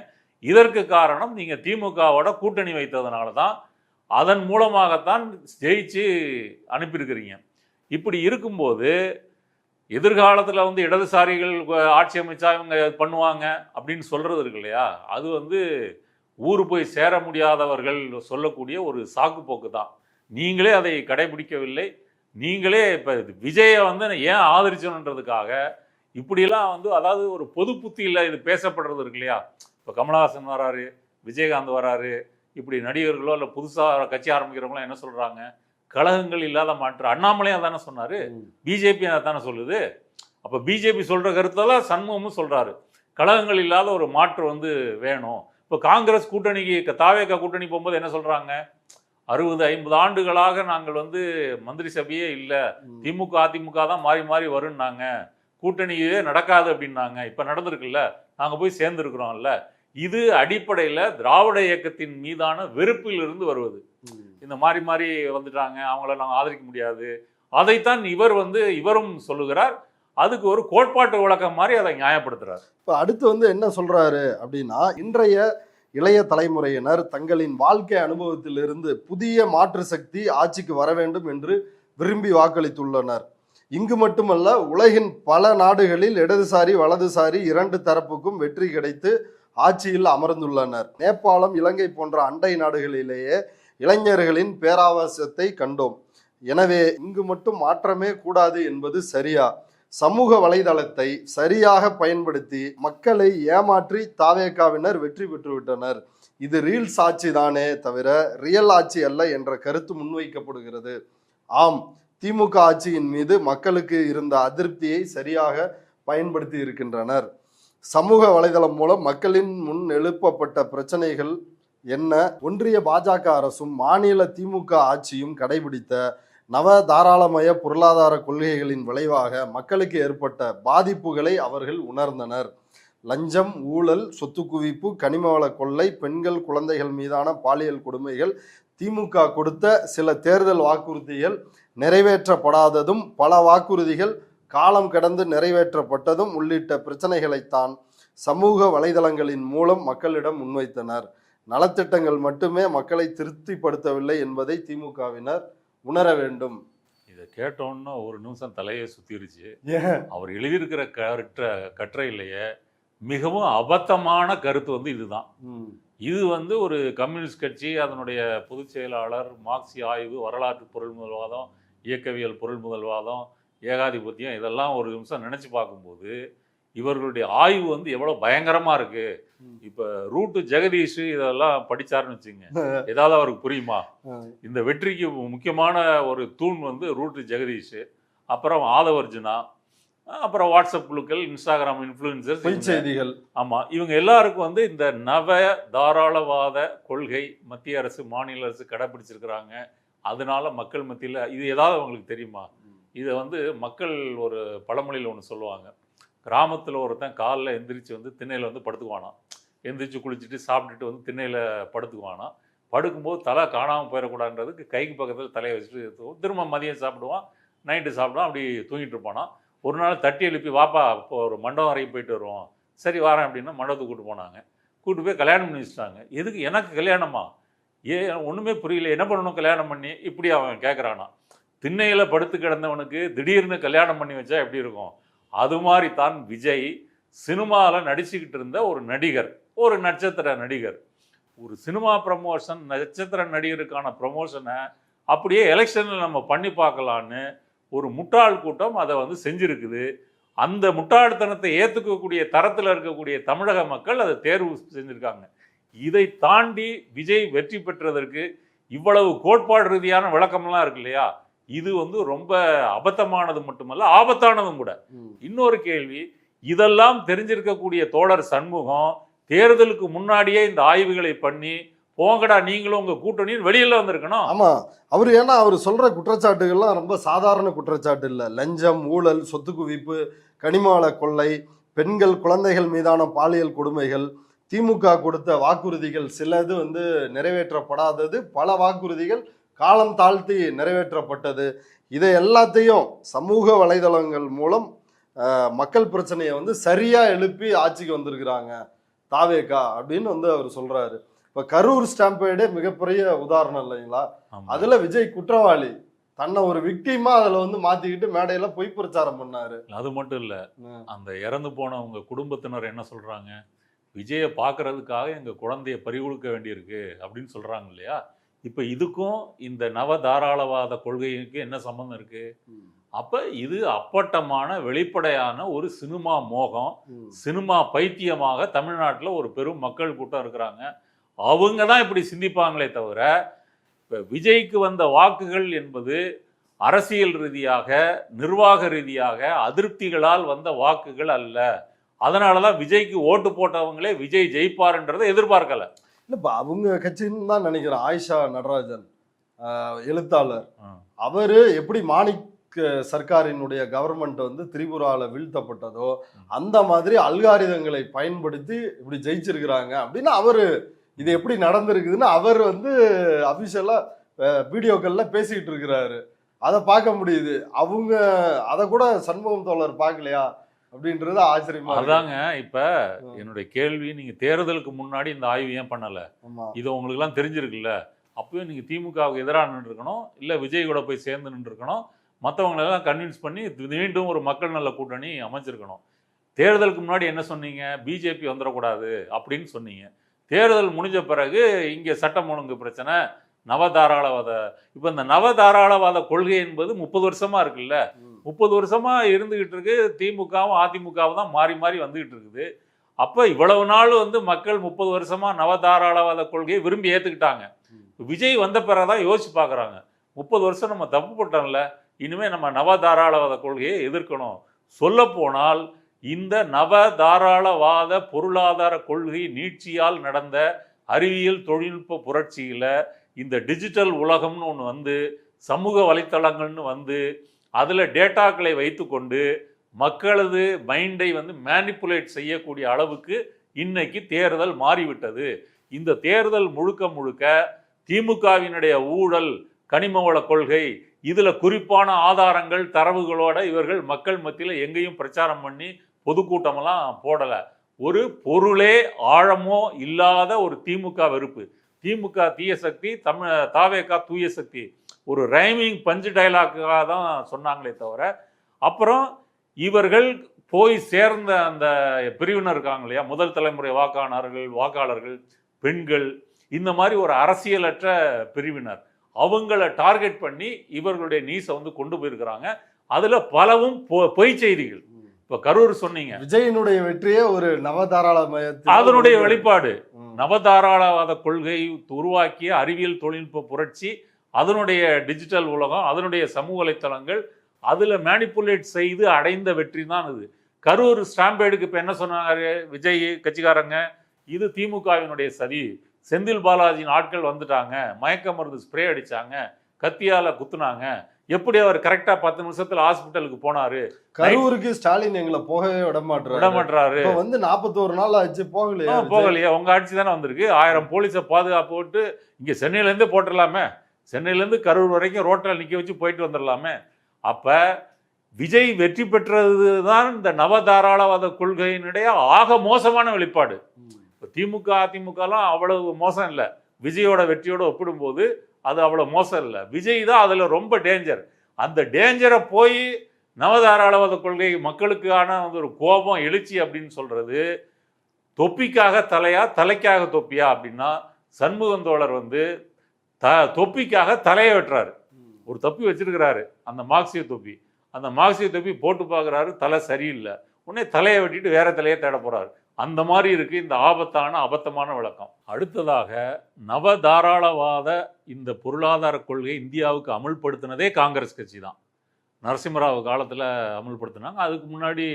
இதற்கு காரணம் நீங்கள் திமுகவோட கூட்டணி வைத்ததுனால தான். அதன் மூலமாகத்தான் ஜெயிச்சு அனுப்பியிருக்கிறீங்க. இப்படி இருக்கும்போது எதிர்காலத்தில் வந்து இடதுசாரிகள் ஆட்சி அமைச்சா இவங்க பண்ணுவாங்க அப்படின்னு சொல்கிறது இருக்கு இல்லையா, அது வந்து ஊர் போய் சேர முடியாதவர்கள் சொல்லக்கூடிய ஒரு சாக்கு போக்கு தான். நீங்களே அதை கடைபிடிக்கவில்லை. நீங்களே இப்போ விஜயை வந்து ஏன் ஆதரிச்சணுன்றதுக்காக இப்படியெல்லாம் வந்து, அதாவது ஒரு பொது புத்தியில் இது பேசப்படுறது இருக்கு இல்லையா. இப்போ கமலஹாசன் வராரு, விஜயகாந்த் வராரு, இப்படி நடிகர்களோ இல்லை புதுசாக கட்சி ஆரம்பிக்கிறவங்களோ என்ன சொல்கிறாங்க, கழகங்கள் இல்லாத மாற்று. அண்ணாமலையும் தானே சொன்னார், பிஜேபி அதை தானே சொல்லுது. அப்போ பிஜேபி சொல்கிற கருத்தெல்லாம் சண்முகமும் சொல்கிறாரு, கழகங்கள் இல்லாத ஒரு மாற்று வந்து வேணும். இப்போ காங்கிரஸ் கூட்டணிக்கு, தாவேகா கூட்டணி போகும்போது என்ன சொல்கிறாங்க, 60-50 ஆண்டுகளாக நாங்கள் வந்து மந்திரி சபையே இல்லை, திமுக அதிமுக தான் மாறி மாறி வரும்னாங்க, கூட்டணியே நடக்காது அப்படின்னாங்க. இப்போ நடந்திருக்குல்ல, நாங்கள் போய் சேர்ந்துருக்குறோம்ல. இது அடிப்படையில் திராவிட இயக்கத்தின் மீதான வெறுப்பில் இருந்து வருவது. இந்த மாறி மாறி வந்துட்டாங்க, அவங்கள நாங்கள் ஆதரிக்க முடியாது. அதைத்தான் இவரும் சொல்லுகிறார். அதுக்கு ஒரு கோட்பாட்டு விளக்கம் மாதிரி அதை நியாயப்படுத்துறாரு. இப்போ அடுத்து வந்து என்ன சொல்றாரு அப்படின்னா, இன்றைய இளைய தலைமுறையினர் தங்களின் வாழ்க்கை அனுபவத்திலிருந்து புதிய மாற்று சக்தி ஆட்சிக்கு வர வேண்டும் என்று விரும்பி வாக்களித்துள்ளனர். இங்கு மட்டுமல்ல, உலகின் பல நாடுகளில் இடதுசாரி வலதுசாரி 2 தரப்புக்கும் வெற்றி கிடைத்து ஆட்சியில் அமர்ந்துள்ளனர். நேபாளம், இலங்கை போன்ற அண்டை நாடுகளிலேயே இளைஞர்களின் பேராவாசத்தை கண்டோம். எனவே இங்கு மட்டும் மாற்றமே கூடாது என்பது சரியா? சமூக வலைதளத்தை சரியாக பயன்படுத்தி மக்களை ஏமாற்றி தாவேகாவினர் வெற்றி பெற்றுவிட்டனர். இது ரீல்ஸ் ஆட்சி தானே தவிர ரியல் ஆட்சி அல்ல என்ற கருத்து முன்வைக்கப்படுகிறது. ஆம், திமுக ஆட்சியின் மீது மக்களுக்கு இருந்த அதிருப்தியை சரியாக பயன்படுத்தி இருக்கின்றனர். சமூக வலைதளம் மூலம் மக்களின் முன் எழுப்பப்பட்ட பிரச்சனைகள் என்ன? ஒன்றிய பாஜக அரசும் மாநில திமுக ஆட்சியும் கடைபிடித்த நவ தாராளமய பொருளாதார கொள்கைகளின் விளைவாக மக்களுக்கு ஏற்பட்ட பாதிப்புகளை அவர்கள் உணர்ந்தனர். லஞ்சம், ஊழல், சொத்து குவிப்பு, கனிமவள கொள்ளை, பெண்கள் குழந்தைகள் மீதான பாலியல் கொடுமைகள், திமுக கொடுத்த சில தேர்தல் வாக்குறுதிகள் நிறைவேற்றப்படாததும், பல வாக்குறுதிகள் காலம் கடந்து நிறைவேற்றப்பட்டதும் உள்ளிட்ட பிரச்சனைகளைத்தான் சமூக வலைதளங்களின் மூலம் மக்களிடம் முன்வைத்தனர். நலத்திட்டங்கள் மட்டுமே மக்களை திருப்திப்படுத்தவில்லை என்பதை திமுகவினர் உணர வேண்டும். இதை கேட்டோன்னு ஒரு நிமிஷம் தலையை சுத்திருச்சு. அவர் எழுதியிருக்கிற கட்டுரையிலேயே மிகவும் அபத்தமான கருத்து இதுதான். இது ஒரு கம்யூனிஸ்ட் கட்சி, அதனுடைய பொதுச் செயலாளர், மார்க்சி ஆய்வு, வரலாற்று பொருள் முதல்வாதம், இயக்கவியல் பொருள் முதல்வாதம், ஏகாதிபத்தியம், இதெல்லாம் ஒரு நிமிஷம் நினைச்சு பார்க்கும்போது இவர்களுடைய ஆய்வு எவ்வளவு பயங்கரமா இருக்கு. இப்ப ரூட்டு ஜெகதீஷ் இதெல்லாம் படிச்சாருன்னு வச்சுங்க, ஏதாவது அவருக்கு புரியுமா? இந்த வெற்றிக்கு முக்கியமான ஒரு தூண் ரூட்டு ஜெகதீஷ், அப்புறம் ஆதவர்ஜுனா, அப்புறம் வாட்ஸ்அப் குழுக்கள், இன்ஸ்டாகிராம் இன்ஃப்ளூயன்சர்ஸ், செய்திகள். ஆமா, இவங்க எல்லாருக்கும் இந்த நவ தாராளவாத கொள்கை மத்திய அரசு மாநில அரசு கடைபிடிச்சிருக்கிறாங்க. அதனால மக்கள் மத்தியில் இது ஏதாவது அவங்களுக்கு தெரியுமா? இதை மக்கள் ஒரு பழமொழியில் ஒன்று சொல்லுவாங்க, கிராமத்தில் ஒருத்தன் காலில் எந்திரிச்சு திண்ணையில் படுத்துக்குவானாம். எந்திரிச்சு குளிச்சுட்டு சாப்பிட்டுட்டு திண்ணையில் படுத்துக்குவானாம். படுக்கும்போது தலை காணாமல் போயிடக்கூடாதுன்றதுக்கு கைக்கு பக்கத்தில் தலையை வச்சுட்டு திரும்ப மதியம் சாப்பிடுவான், நைட்டு சாப்பிடுவான், அப்படி தூங்கிட்டு இருப்பானா. ஒரு நாள் தட்டி எழுப்பி, வாப்பா இப்போ ஒரு மண்டபம் வரைக்கும் போயிட்டு வருவோம். சரி வரேன் அப்படின்னா மண்டபத்துக்கு கூப்பிட்டு போனாங்க. கூப்பிட்டு போய் கல்யாணம் பண்ணி வச்சுட்டாங்க. எதுக்கு? எனக்கு கல்யாணமா? ஒன்றுமே புரியல, என்ன பண்ணணும் கல்யாணம் பண்ணி? இப்படி அவன் கேட்குறானா. திண்ணையில் படுத்து கிடந்தவனுக்கு திடீர்னு கல்யாணம் பண்ணி வச்சா எப்படி இருக்கும்? அது மாதிரி தான் விஜய் சினிமாவில் நடிச்சுக்கிட்டு இருந்த ஒரு நடிகர், ஒரு நட்சத்திர நடிகர். ஒரு சினிமா ப்ரமோஷன், நட்சத்திர நடிகருக்கான ப்ரமோஷனை அப்படியே எலெக்ஷனில் நம்ம பண்ணி பார்க்கலான்னு ஒரு முட்டாள் கூட்டம் அதை வந்து செஞ்சுருக்குது. அந்த முட்டாள்தனத்தை ஏற்றுக்கக்கூடிய தரத்தில் இருக்கக்கூடிய தமிழக மக்கள் அதை தேர்வு செஞ்சுருக்காங்க. இதை தாண்டி விஜய் வெற்றி பெற்றதற்கு இவ்வளவு கோட்பாடு ரீதியான விளக்கம்லாம் இருக்கு இல்லையா, இது வந்து ரொம்ப அபத்தமானது மட்டுமல்ல, ஆபத்தானதும் கூட. இன்னொரு கேள்வி, இதெல்லாம் தெரிஞ்சிருக்கக்கூடிய தோழர் சண்முகம் தேர்தலுக்கு முன்னாடியே இந்த ஆய்வுகளை பண்ணி போங்கடா நீங்களும் உங்க கூட்டணியும் வெளியில வந்திருக்கணும். ஆமா, அவர் ஏன்னா அவர் சொல்ற குற்றச்சாட்டுகள்லாம் ரொம்ப சாதாரண குற்றச்சாட்டு இல்லை. லஞ்சம், ஊழல், சொத்து குவிப்பு, கனிமவள கொள்ளை, பெண்கள் குழந்தைகள் மீதான பாலியல் கொடுமைகள், திமுக கொடுத்த வாக்குறுதிகள் சிலது வந்து நிறைவேற்றப்படாதது, பல வாக்குறுதிகள் காலம் தாழ்த்தி நிறைவேற்றப்பட்டது. இதை எல்லாத்தையும் சமூக வலைதளங்கள் மூலம் மக்கள் பிரச்சனையை வந்து சரியா எழுப்பி ஆட்சிக்கு வந்திருக்கிறாங்க தாவேகா அப்படின்னு வந்து அவர் சொல்றாரு. இப்ப கரூர் ஸ்டாம்பேடே மிகப்பெரிய உதாரணம் இல்லைங்களா? அதுல விஜய் குற்றவாளி, தன்னை ஒரு விக்டிமா அதுல வந்து மாத்திக்கிட்டு மேடையில பொய் பிரச்சாரம் பண்ணாரு. அது மட்டும் இல்ல, அந்த இறந்து போனவங்க குடும்பத்தினர் என்ன சொல்றாங்க, விஜயை பார்க்கறதுக்காக எங்க குழந்தைய பறிகொடுக்க வேண்டியிருக்கு அப்படின்னு சொல்றாங்க இல்லையா. இப்ப இதுக்கும் இந்த நவ தாராளவாத கொள்கைக்கு என்ன சம்பந்தம் இருக்கு? அப்ப இது அப்பட்டமான வெளிப்படையான ஒரு சினிமா மோகம், சினிமா பைத்தியமாக தமிழ்நாட்டில் ஒரு பெரும் மக்கள் கூட்டம் இருக்கிறாங்க. அவங்க தான் இப்படி சிந்திப்பாங்களே தவிர, இப்போ விஜய்க்கு வந்த வாக்குகள் என்பது அரசியல் ரீதியாக, நிர்வாக ரீதியாக அதிருப்திகளால் வந்த வாக்குகள் அல்ல. அதனால தான் விஜய்க்கு ஓட்டு போட்டவங்களே விஜய் ஜெயிப்பார்ன்றதை எதிர்பார்க்கல. இல்லைப்பா, அவங்க கட்சின்னு தான் நினைக்கிறேன். ஆயிஷா நடராஜன் எழுத்தாளர், அவரு எப்படி மாணிக் சர்க்காரினுடைய கவர்மெண்ட் வந்து திரிபுராவில் வீழ்த்தப்பட்டதோ அந்த மாதிரி அல்காரிதங்களை பயன்படுத்தி இப்படி ஜெயிச்சிருக்கிறாங்க அப்படின்னு அவரு இது எப்படி நடந்திருக்குதுன்னு அவர் வந்து அபிஷியலா வீடியோக்கள்ல பேசிக்கிட்டு இருக்கிறாரு. அதை பார்க்க முடியுது. அவங்க அதை கூட சண்முகம் தோழர் பார்க்கலையா அப்படின்றது ஆச்சரியமா. அதாங்க இப்ப என்னுடைய கேள்வி, நீங்க தேர்தலுக்கு முன்னாடி இந்த ஆய்வு ஏன் பண்ணல? இது உங்களுக்கு எல்லாம் தெரிஞ்சிருக்குல்ல. அப்பயும் நீங்க திமுகவுக்கு எதிராக நின்று இருக்கணும், இல்ல விஜய் கூட போய் சேர்ந்து நின்று இருக்கணும், மற்றவங்களெல்லாம் கன்வின்ஸ் பண்ணி மீண்டும் ஒரு மக்கள் நல்ல கூட்டணி அமைச்சிருக்கணும். தேர்தலுக்கு முன்னாடி என்ன சொன்னீங்க? பிஜேபி வந்துடக்கூடாது அப்படின்னு சொன்னீங்க. தேர்தல் முடிஞ்ச பிறகு இங்கே சட்டம் ஒழுங்கு பிரச்சனை, நவதாராளவாத. இப்போ இந்த நவதாராளவாத கொள்கை என்பது 30 வருஷமா இருக்குல்ல, 30 வருஷமா இருந்துகிட்டு இருக்கு. திமுகவும் அதிமுகவும் தான் மாறி மாறி வந்துகிட்டு இருக்குது. அப்போ இவ்வளவு நாள் வந்து மக்கள் 30 வருஷமா நவதாராளவாத கொள்கையை விரும்பி ஏற்றுக்கிட்டாங்க. விஜய் வந்த பிறகுதான் யோசிச்சு பார்க்குறாங்க, 30 வருஷம் நம்ம தப்பு போட்டோம்ல, இனிமே நம்ம நவதாராளவாத கொள்கையை எதிர்க்கணும். சொல்ல போனால் இந்த நவதாராளவாத பொருளாதார கொள்கை நீட்சியால் நடந்த அறிவியல் தொழில்நுட்ப புரட்சியில இந்த டிஜிட்டல் உலகம்னு ஒன்று வந்து, சமூக வலைத்தளங்கள்னு வந்து, அதில் டேட்டாக்களை வைத்து கொண்டு மக்களது மைண்டை வந்து மேனிப்புலேட் செய்யக்கூடிய அளவுக்கு இன்னைக்கு தேர்தல் மாறிவிட்டது. இந்த தேர்தல் முழுக்க முழுக்க திமுகவினுடைய ஊழல், கனிமவள கொள்கை, இதுல குறிப்பான ஆதாரங்கள் தரவுகளோட இவர்கள் மக்கள் மத்தியில் எங்கேயும் பிரச்சாரம் பண்ணி பொதுக்கூட்டமெல்லாம் போடலை. ஒரு பொருளே ஆழமோ இல்லாத ஒரு திமுக வெறுப்பு. திமுக தீய சக்தி, தாவேகா தூய சக்தி, ஒரு ரைமிங் பஞ்சு டைலாக்காக தான் சொன்னாங்களே தவிர, அப்புறம் இவர்கள் போய் சேர்ந்த அந்த பிரிவினர் இருக்காங்க இல்லையா, முதல் தலைமுறை வாக்காளர்கள், பெண்கள், இந்த மாதிரி ஒரு அரசியலற்ற பிரிவினர், அவங்கள டார்கெட் பண்ணி இவர்களுடைய நீசை வந்து கொண்டு போயிருக்கிறாங்க. அதுல பலவும் பொய் செய்திகள். இப்ப கரூர் சொன்னீங்க, விஜயனுடைய வெற்றியே ஒரு நவதாராளமயத்தின் அதனுடைய வெளிப்பாடு. நவதாராளவாத கொள்கை உருவாக்கிய அறிவியல் தொழில்நுட்ப புரட்சி, அதனுடைய டிஜிட்டல் உலகம், அதனுடைய சமூக வலைத்தளங்கள், அதுல மேனிப்புலேட் செய்து அடைந்த வெற்றி தான் இது. கரூர் ஸ்டாம்பேடுக்கு இப்ப என்ன சொன்னாங்க விஜய் கட்சிக்காரங்க, இது திமுகவினுடைய சதி, செந்தில் பாலாஜியின் ஆட்கள் வந்துட்டாங்க, மயக்க மருந்து ஸ்ப்ரே அடிச்சாங்க, கத்தியால குத்துனாங்க, எப்படி அவர் கரெக்டா 10 நிமிஷத்துல ஹாஸ்பிட்டலுக்கு போனாரு. கரூருக்கு ஸ்டாலின் எங்களை போகவே விட மாட்டாரு. வந்து 41 நாள் ஆச்சு, போகலையா? உங்க ஆட்சி தானே வந்திருக்கு. 1000 போலீஸை பாதுகாப்பு போட்டு இங்க சென்னையில இருந்து போட்டுடலாமே, சென்னையில இருந்து கரூர் வரைக்கும் ரோட்டில் நிக்க வச்சு போயிட்டு வந்துடலாமே. அப்ப விஜய் வெற்றி பெற்றதுதான் இந்த நவதாராளவாத கொள்கையினுடைய ஆக மோசமான வெளிப்பாடு. திமுக அதிமுகலாம் அவ்வளவு மோசம் இல்லை, விஜயோட வெற்றியோட ஒப்பிடும்போது அது அவ்வளோ மோசம் இல்லை. விஜய் தான் அதில் ரொம்ப டேஞ்சர். அந்த டேஞ்சரை போய் நவதாராளவாத கொள்கை மக்களுக்கான ஒரு கோபம் எழுச்சி அப்படின்னு சொல்றது, தொப்பிக்காக தலையா தலைக்காக தொப்பியா அப்படின்னா சண்முகம் தோழர் வந்து தொப்பிக்காக தலையை வெட்டுறாரு. ஒரு தொப்பி வச்சிருக்கிறாரு, அந்த மார்க்சிய தொப்பி. அந்த மார்க்சிய தொப்பி போட்டு பார்க்குறாரு, தலை சரியில்லை. உடனே தலையை வெட்டிட்டு வேற தலையை தேட போறாரு. அந்த மாதிரி இருக்கு இந்த ஆபத்தான அபத்தமான விளக்கம். அடுத்ததாக நவதாராளவாத இந்த பொருளாதார கொள்கை இந்தியாவுக்கு அமுல்படுத்தினதே காங்கிரஸ் கட்சி தான். நரசிம்மராவ் காலத்தில் அமுல்படுத்தினாங்க. அதுக்கு முன்னாடி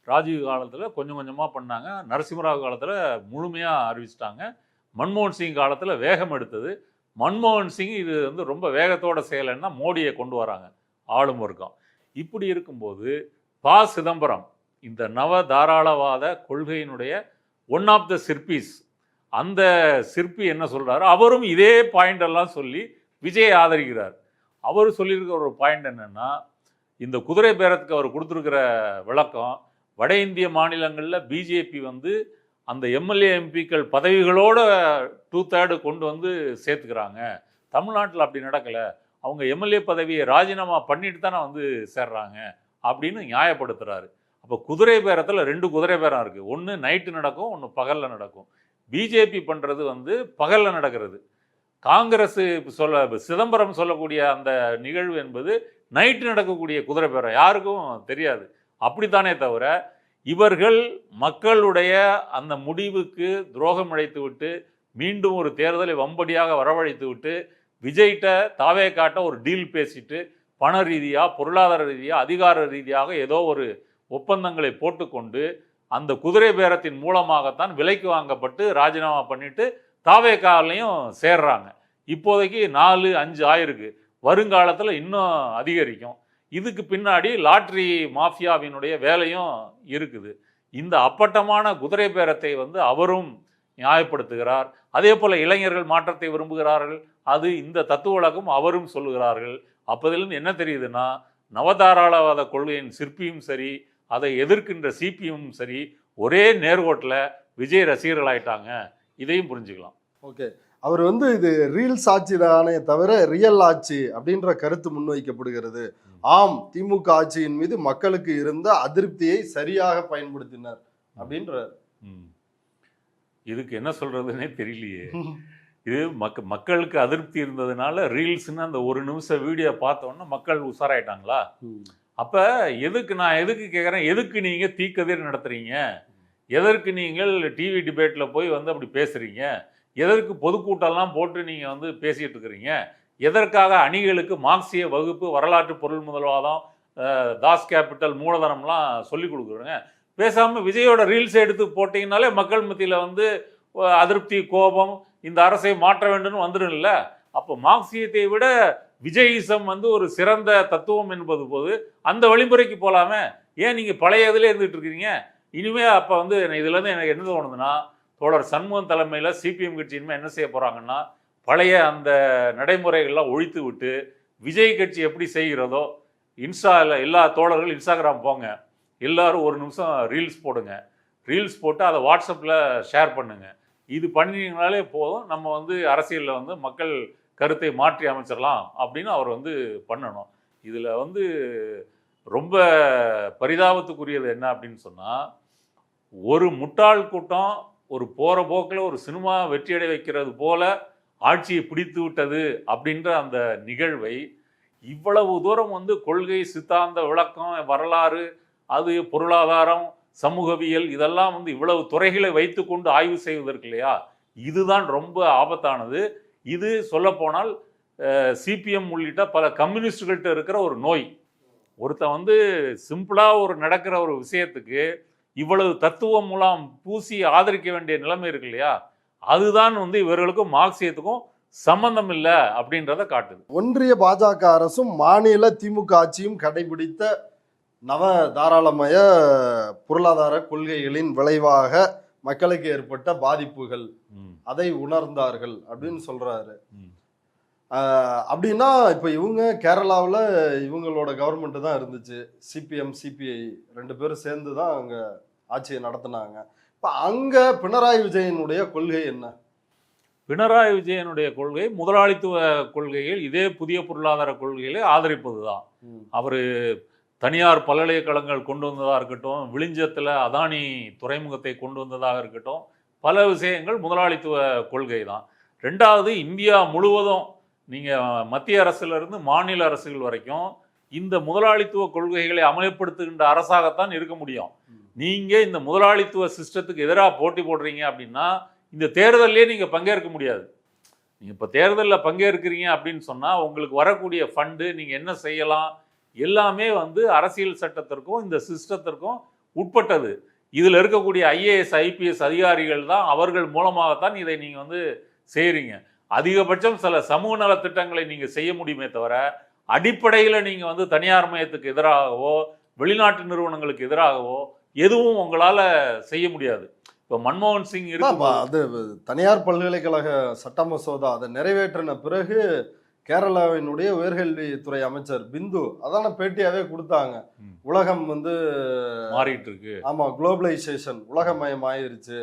ராஜீவ் காலத்தில் கொஞ்சம் கொஞ்சமாக பண்ணாங்க. நரசிம்மராவ் காலத்தில் முழுமையாக அறிவிச்சிட்டாங்க. மன்மோகன் சிங் காலத்தில் வேகம் எடுத்தது. மன்மோகன் சிங் இது வந்து ரொம்ப வேகத்தோட செய்யலைன்னா மோடியை கொண்டு வராங்க ஆளும் வர்க்கம். இப்படி இருக்கும்போது சிதம்பரம் இந்த நவ தாராளவாத கொள்கையினுடைய ஒன் ஆஃப் த சிற்பிஸ், அந்த சிற்பி என்ன சொல்றாரு, அவரும் இதே பாயிண்ட் எல்லாம் சொல்லி விஜயை ஆதரிக்கிறார். அவர் சொல்லியிருக்கிற ஒரு பாயிண்ட் என்னன்னா, இந்த குதிரை பேரத்துக்கு அவர் கொடுத்துருக்கிற விளக்கம், வட இந்திய மாநிலங்களில் பிஜேபி வந்து அந்த எம்எல்ஏ எம்பிக்கள் பதவிகளோட 2/3 கொண்டு வந்து சேர்த்துக்கிறாங்க. தமிழ்நாட்டில் அப்படி நடக்கலை, அவங்க எம்எல்ஏ பதவியை ராஜினாமா பண்ணிட்டு தானே வந்து சேர்றாங்க அப்படின்னு நியாயப்படுத்துறாரு. அப்போ குதிரை பேரத்தில் 2 குதிரை பேரம் இருக்குது. ஒன்று நைட்டு நடக்கும், ஒன்று பகலில் நடக்கும். பிஜேபி பண்ணுறது வந்து பகலில் நடக்கிறது. காங்கிரஸ் சிதம்பரம் சொல்லக்கூடிய அந்த நிகழ்வு என்பது நைட்டு நடக்கக்கூடிய குதிரை பேரம், யாருக்கும் தெரியாது. அப்படித்தானே தவிர இவர்கள் மக்களுடைய அந்த முடிவுக்கு துரோகம் இழைத்து விட்டு மீண்டும் ஒரு தேர்தலை வம்படியாக வரவழைத்து விட்டு விஜய்கிட்ட தாவே காட்ட ஒரு டீல் பேசிட்டு பண ரீதியாக, பொருளாதார ரீதியாக, அதிகார ரீதியாக ஏதோ ஒரு ஒப்பந்தங்களை போட்டுக்கொண்டு அந்த குதிரை பேரத்தின் மூலமாகத்தான் விலைக்கு வாங்கப்பட்டு ராஜினாமா பண்ணிட்டு தாவேக்காலையும் சேர்றாங்க. இப்போதைக்கு 4-5 ஆயிருக்கு, வருங்காலத்தில் இன்னும் அதிகரிக்கும். இதுக்கு பின்னாடி லாட்ரி மாஃபியாவினுடைய வேலையும் இருக்குது. இந்த அப்பட்டமான குதிரை பேரத்தை வந்து அவரும் நியாயப்படுத்துகிறார். அதே போல இளைஞர்கள் மாற்றத்தை விரும்புகிறார்கள், அது இந்த தத்துவ வழக்கம் அவரும் சொல்லுகிறார்கள். அப்போதிலிருந்து என்ன தெரியுதுன்னா, நவதாராளவாத கொள்கையின் சிற்பியும் சரி, அதை எதிர்க்கின்ற சிபிஎம்மும் சரி, ஒரே நேர்கோட்டில் விஜய் ரசிகர்கள் ஆயிட்டாங்க. இதையும் புரிஞ்சுக்கலாம். ஓகே, அவர் வந்து இது ரீல்ஸ் ஆட்சி தானே தவிர ரியல் ஆட்சி அப்படின்ற கருத்து முன்வைக்கப்படுகிறது. ஆம், திமுக ஆட்சியின் மீது மக்களுக்கு இருந்த அதிருப்தியை சரியாக பயன்படுத்தினார் அப்படின்ற. இதுக்கு என்ன சொல்றதுன்னே தெரியலையே. இது மக்களுக்கு அதிருப்தி இருந்ததுனால ரீல்ஸ்ன்னு அந்த 1 நிமிஷம் வீடியோ பார்த்தோன்னா மக்கள் உஷாராயிட்டாங்களா? அப்ப நான் எதுக்கு கேட்குறேன், எதுக்கு நீங்க தீக்கதிர் நடத்துறீங்க, எதற்கு நீங்கள் டிவி டிபேட்ல போய் வந்து அப்படி பேசுறீங்க, எதற்கு பொதுக்கூட்டம்லாம் போட்டு நீங்க வந்து பேசிட்டு இருக்கிறீங்க, எதற்காக அணிகளுக்கு மார்க்சிய வகுப்பு, வரலாற்று பொருள் முதல்வாதம், தாஸ் கேபிட்டல், மூலதனம்லாம் சொல்லி கொடுக்குறேங்க. பேசாமல் விஜயோட ரீல்ஸ் எடுத்து போட்டிங்கனாலே மக்கள் மத்தியில் வந்து அதிருப்தி, கோபம், இந்த அரசை மாற்ற வேண்டும்னு வந்துடும் இல்லை? அப்போ மார்க்சியத்தை விட விஜயிசம் வந்து ஒரு சிறந்த தத்துவம் என்பது போது அந்த வழிமுறைக்கு போகலாமே. ஏன் நீங்கள் பழைய இதில் இருந்துகிட்டு இருக்கிறீங்க? இனிமேல் அப்போ வந்து இதுலேருந்து எனக்கு என்ன தோணுதுன்னா, தோழர் சண்முகம் தலைமையில் சிபிஎம் கட்சி இனிமேல் என்ன செய்ய போகிறாங்கன்னா, பழைய அந்த நடைமுறைகள்லாம் ஒழித்து விட்டு விஜய் கட்சி எப்படி செய்கிறதோ, இன்ஸ்டாவில் எல்லா தோழர்கள் இன்ஸ்டாகிராம் போங்க, எல்லாரும் 1 நிமிஷம் ரீல்ஸ் போடுங்க, ரீல்ஸ் போட்டு அதை வாட்ஸ்அப்பில் ஷேர் பண்ணுங்கள். இது பண்ணிங்கனாலே போதும், நம்ம வந்து அரசியலில் வந்து மக்கள் கருத்தை மாற்றி அமைச்சிடலாம் அப்படின்னு அவர் வந்து பண்ணணும். இதில் வந்து ரொம்ப பரிதாபத்துக்குரியது என்ன அப்படின்னு சொன்னால், ஒரு முட்டாள் கூட்டம் ஒரு போகிற போக்கில் ஒரு சினிமா வெற்றியடை வைக்கிறது போல ஆட்சியை பிடித்து விட்டது அப்படின்ற அந்த நிகழ்வை இவ்வளவு தூரம் வந்து கொள்கை, சித்தாந்த விளக்கம், வரலாறு, அது பொருளாதாரம், சமூகவியல், இதெல்லாம் வந்து இவ்வளவு துறைகளை வைத்து கொண்டு ஆய்வு செய்வதற்கு இல்லையா, இதுதான் ரொம்ப ஆபத்தானது. இது சொல்லப்போனால் சிபிஎம் உள்ளிட்ட பல கம்யூனிஸ்டுகள்கிட்ட இருக்கிற ஒரு நோய். ஒருத்தன் வந்து சிம்பிளாக ஒரு நடக்கிற ஒரு விஷயத்துக்கு இவ்வளவு தத்துவம் மூலம் பூசி ஆதரிக்க வேண்டிய நிலைமை இருக்கு இல்லையா, அதுதான் வந்து இவர்களுக்கும் மார்க்சியத்துக்கும் சம்பந்தம் இல்லை அப்படின்றத காட்டுது. ஒன்றிய பாஜக அரசும் மாநில திமுக ஆட்சியும் கடைபிடித்த நவ தாராளமய பொருளாதார கொள்கைகளின் விளைவாக மக்களுக்கு ஏற்பட்ட பாதிப்புகள் அதை உணர்ந்தார்கள் அப்படின்னு சொல்றாரு. அப்படின்னா இப்ப இவங்க கேரளாவில் இவங்களோட கவர்மெண்ட் தான் இருந்துச்சு, சிபிஎம் சிபிஐ 2 பேரும் சேர்ந்து தான் அங்க ஆட்சியை நடத்தினாங்க. இப்ப அங்க பினராயி விஜயனுடைய கொள்கை என்ன? பினராயி விஜயனுடைய கொள்கை முதலாளித்துவ கொள்கைகள், இதே புதிய பொருளாதார கொள்கைகளை ஆதரிப்பது தான். அவர் தனியார் பல்கலைக்கழகங்கள் கொண்டு வந்ததாக இருக்கட்டும், விழிஞ்சத்தில் அதானி துறைமுகத்தை கொண்டு வந்ததாக இருக்கட்டும், பல விஷயங்கள் முதலாளித்துவ கொள்கை தான். ரெண்டாவது, இந்தியா முழுவதும் நீங்கள் மத்திய அரசிலிருந்து மாநில அரசுகள் வரைக்கும் இந்த முதலாளித்துவ கொள்கைகளை அமல்படுத்துகின்ற அரசாகத்தான் இருக்க முடியும். நீங்கள் இந்த முதலாளித்துவ சிஸ்டத்துக்கு எதிராக போட்டி போடுறீங்க அப்படின்னா இந்த தேர்தலே நீங்கள் பங்கேற்க முடியாது. நீங்கள் இப்போ தேர்தலில் பங்கேற்கிறீங்க அப்படின்னு சொன்னால் உங்களுக்கு வரக்கூடிய ஃபண்டு, நீங்கள் என்ன செய்யலாம், எல்லாமே வந்து அரசியல் சட்டத்திற்கும் இந்த சிஸ்டத்திற்கும் உட்பட்டது. இதில் இருக்கக்கூடிய ஐஏஎஸ் ஐபிஎஸ் அதிகாரிகள் தான், அவர்கள் மூலமாகத்தான் இதை நீங்கள் வந்து செய்கிறீங்க. அதிகபட்சம் சில சமூக நல திட்டங்களை நீங்கள் செய்ய முடியுமே தவிர, அடிப்படையில் நீங்கள் வந்து தனியார் மயத்துக்கு எதிராகவோ வெளிநாட்டு நிறுவனங்களுக்கு எதிராகவோ எதுவும் உங்களால் செய்ய முடியாது. இப்போ மன்மோகன் சிங் இருக்கு, அது தனியார் பல்கலைக்கழக சட்ட மசோதா அதை நிறைவேற்றின பிறகு கேரளாவினுடைய உயர்கல்வித்துறை அமைச்சர் பிந்து அதான பேட்டியாவே கொடுத்தாங்க. உலகம் வந்து மாறிட்டு இருக்கு, ஆமா, குளோபலைசேஷன் உலகமயம் ஆயிருச்சு,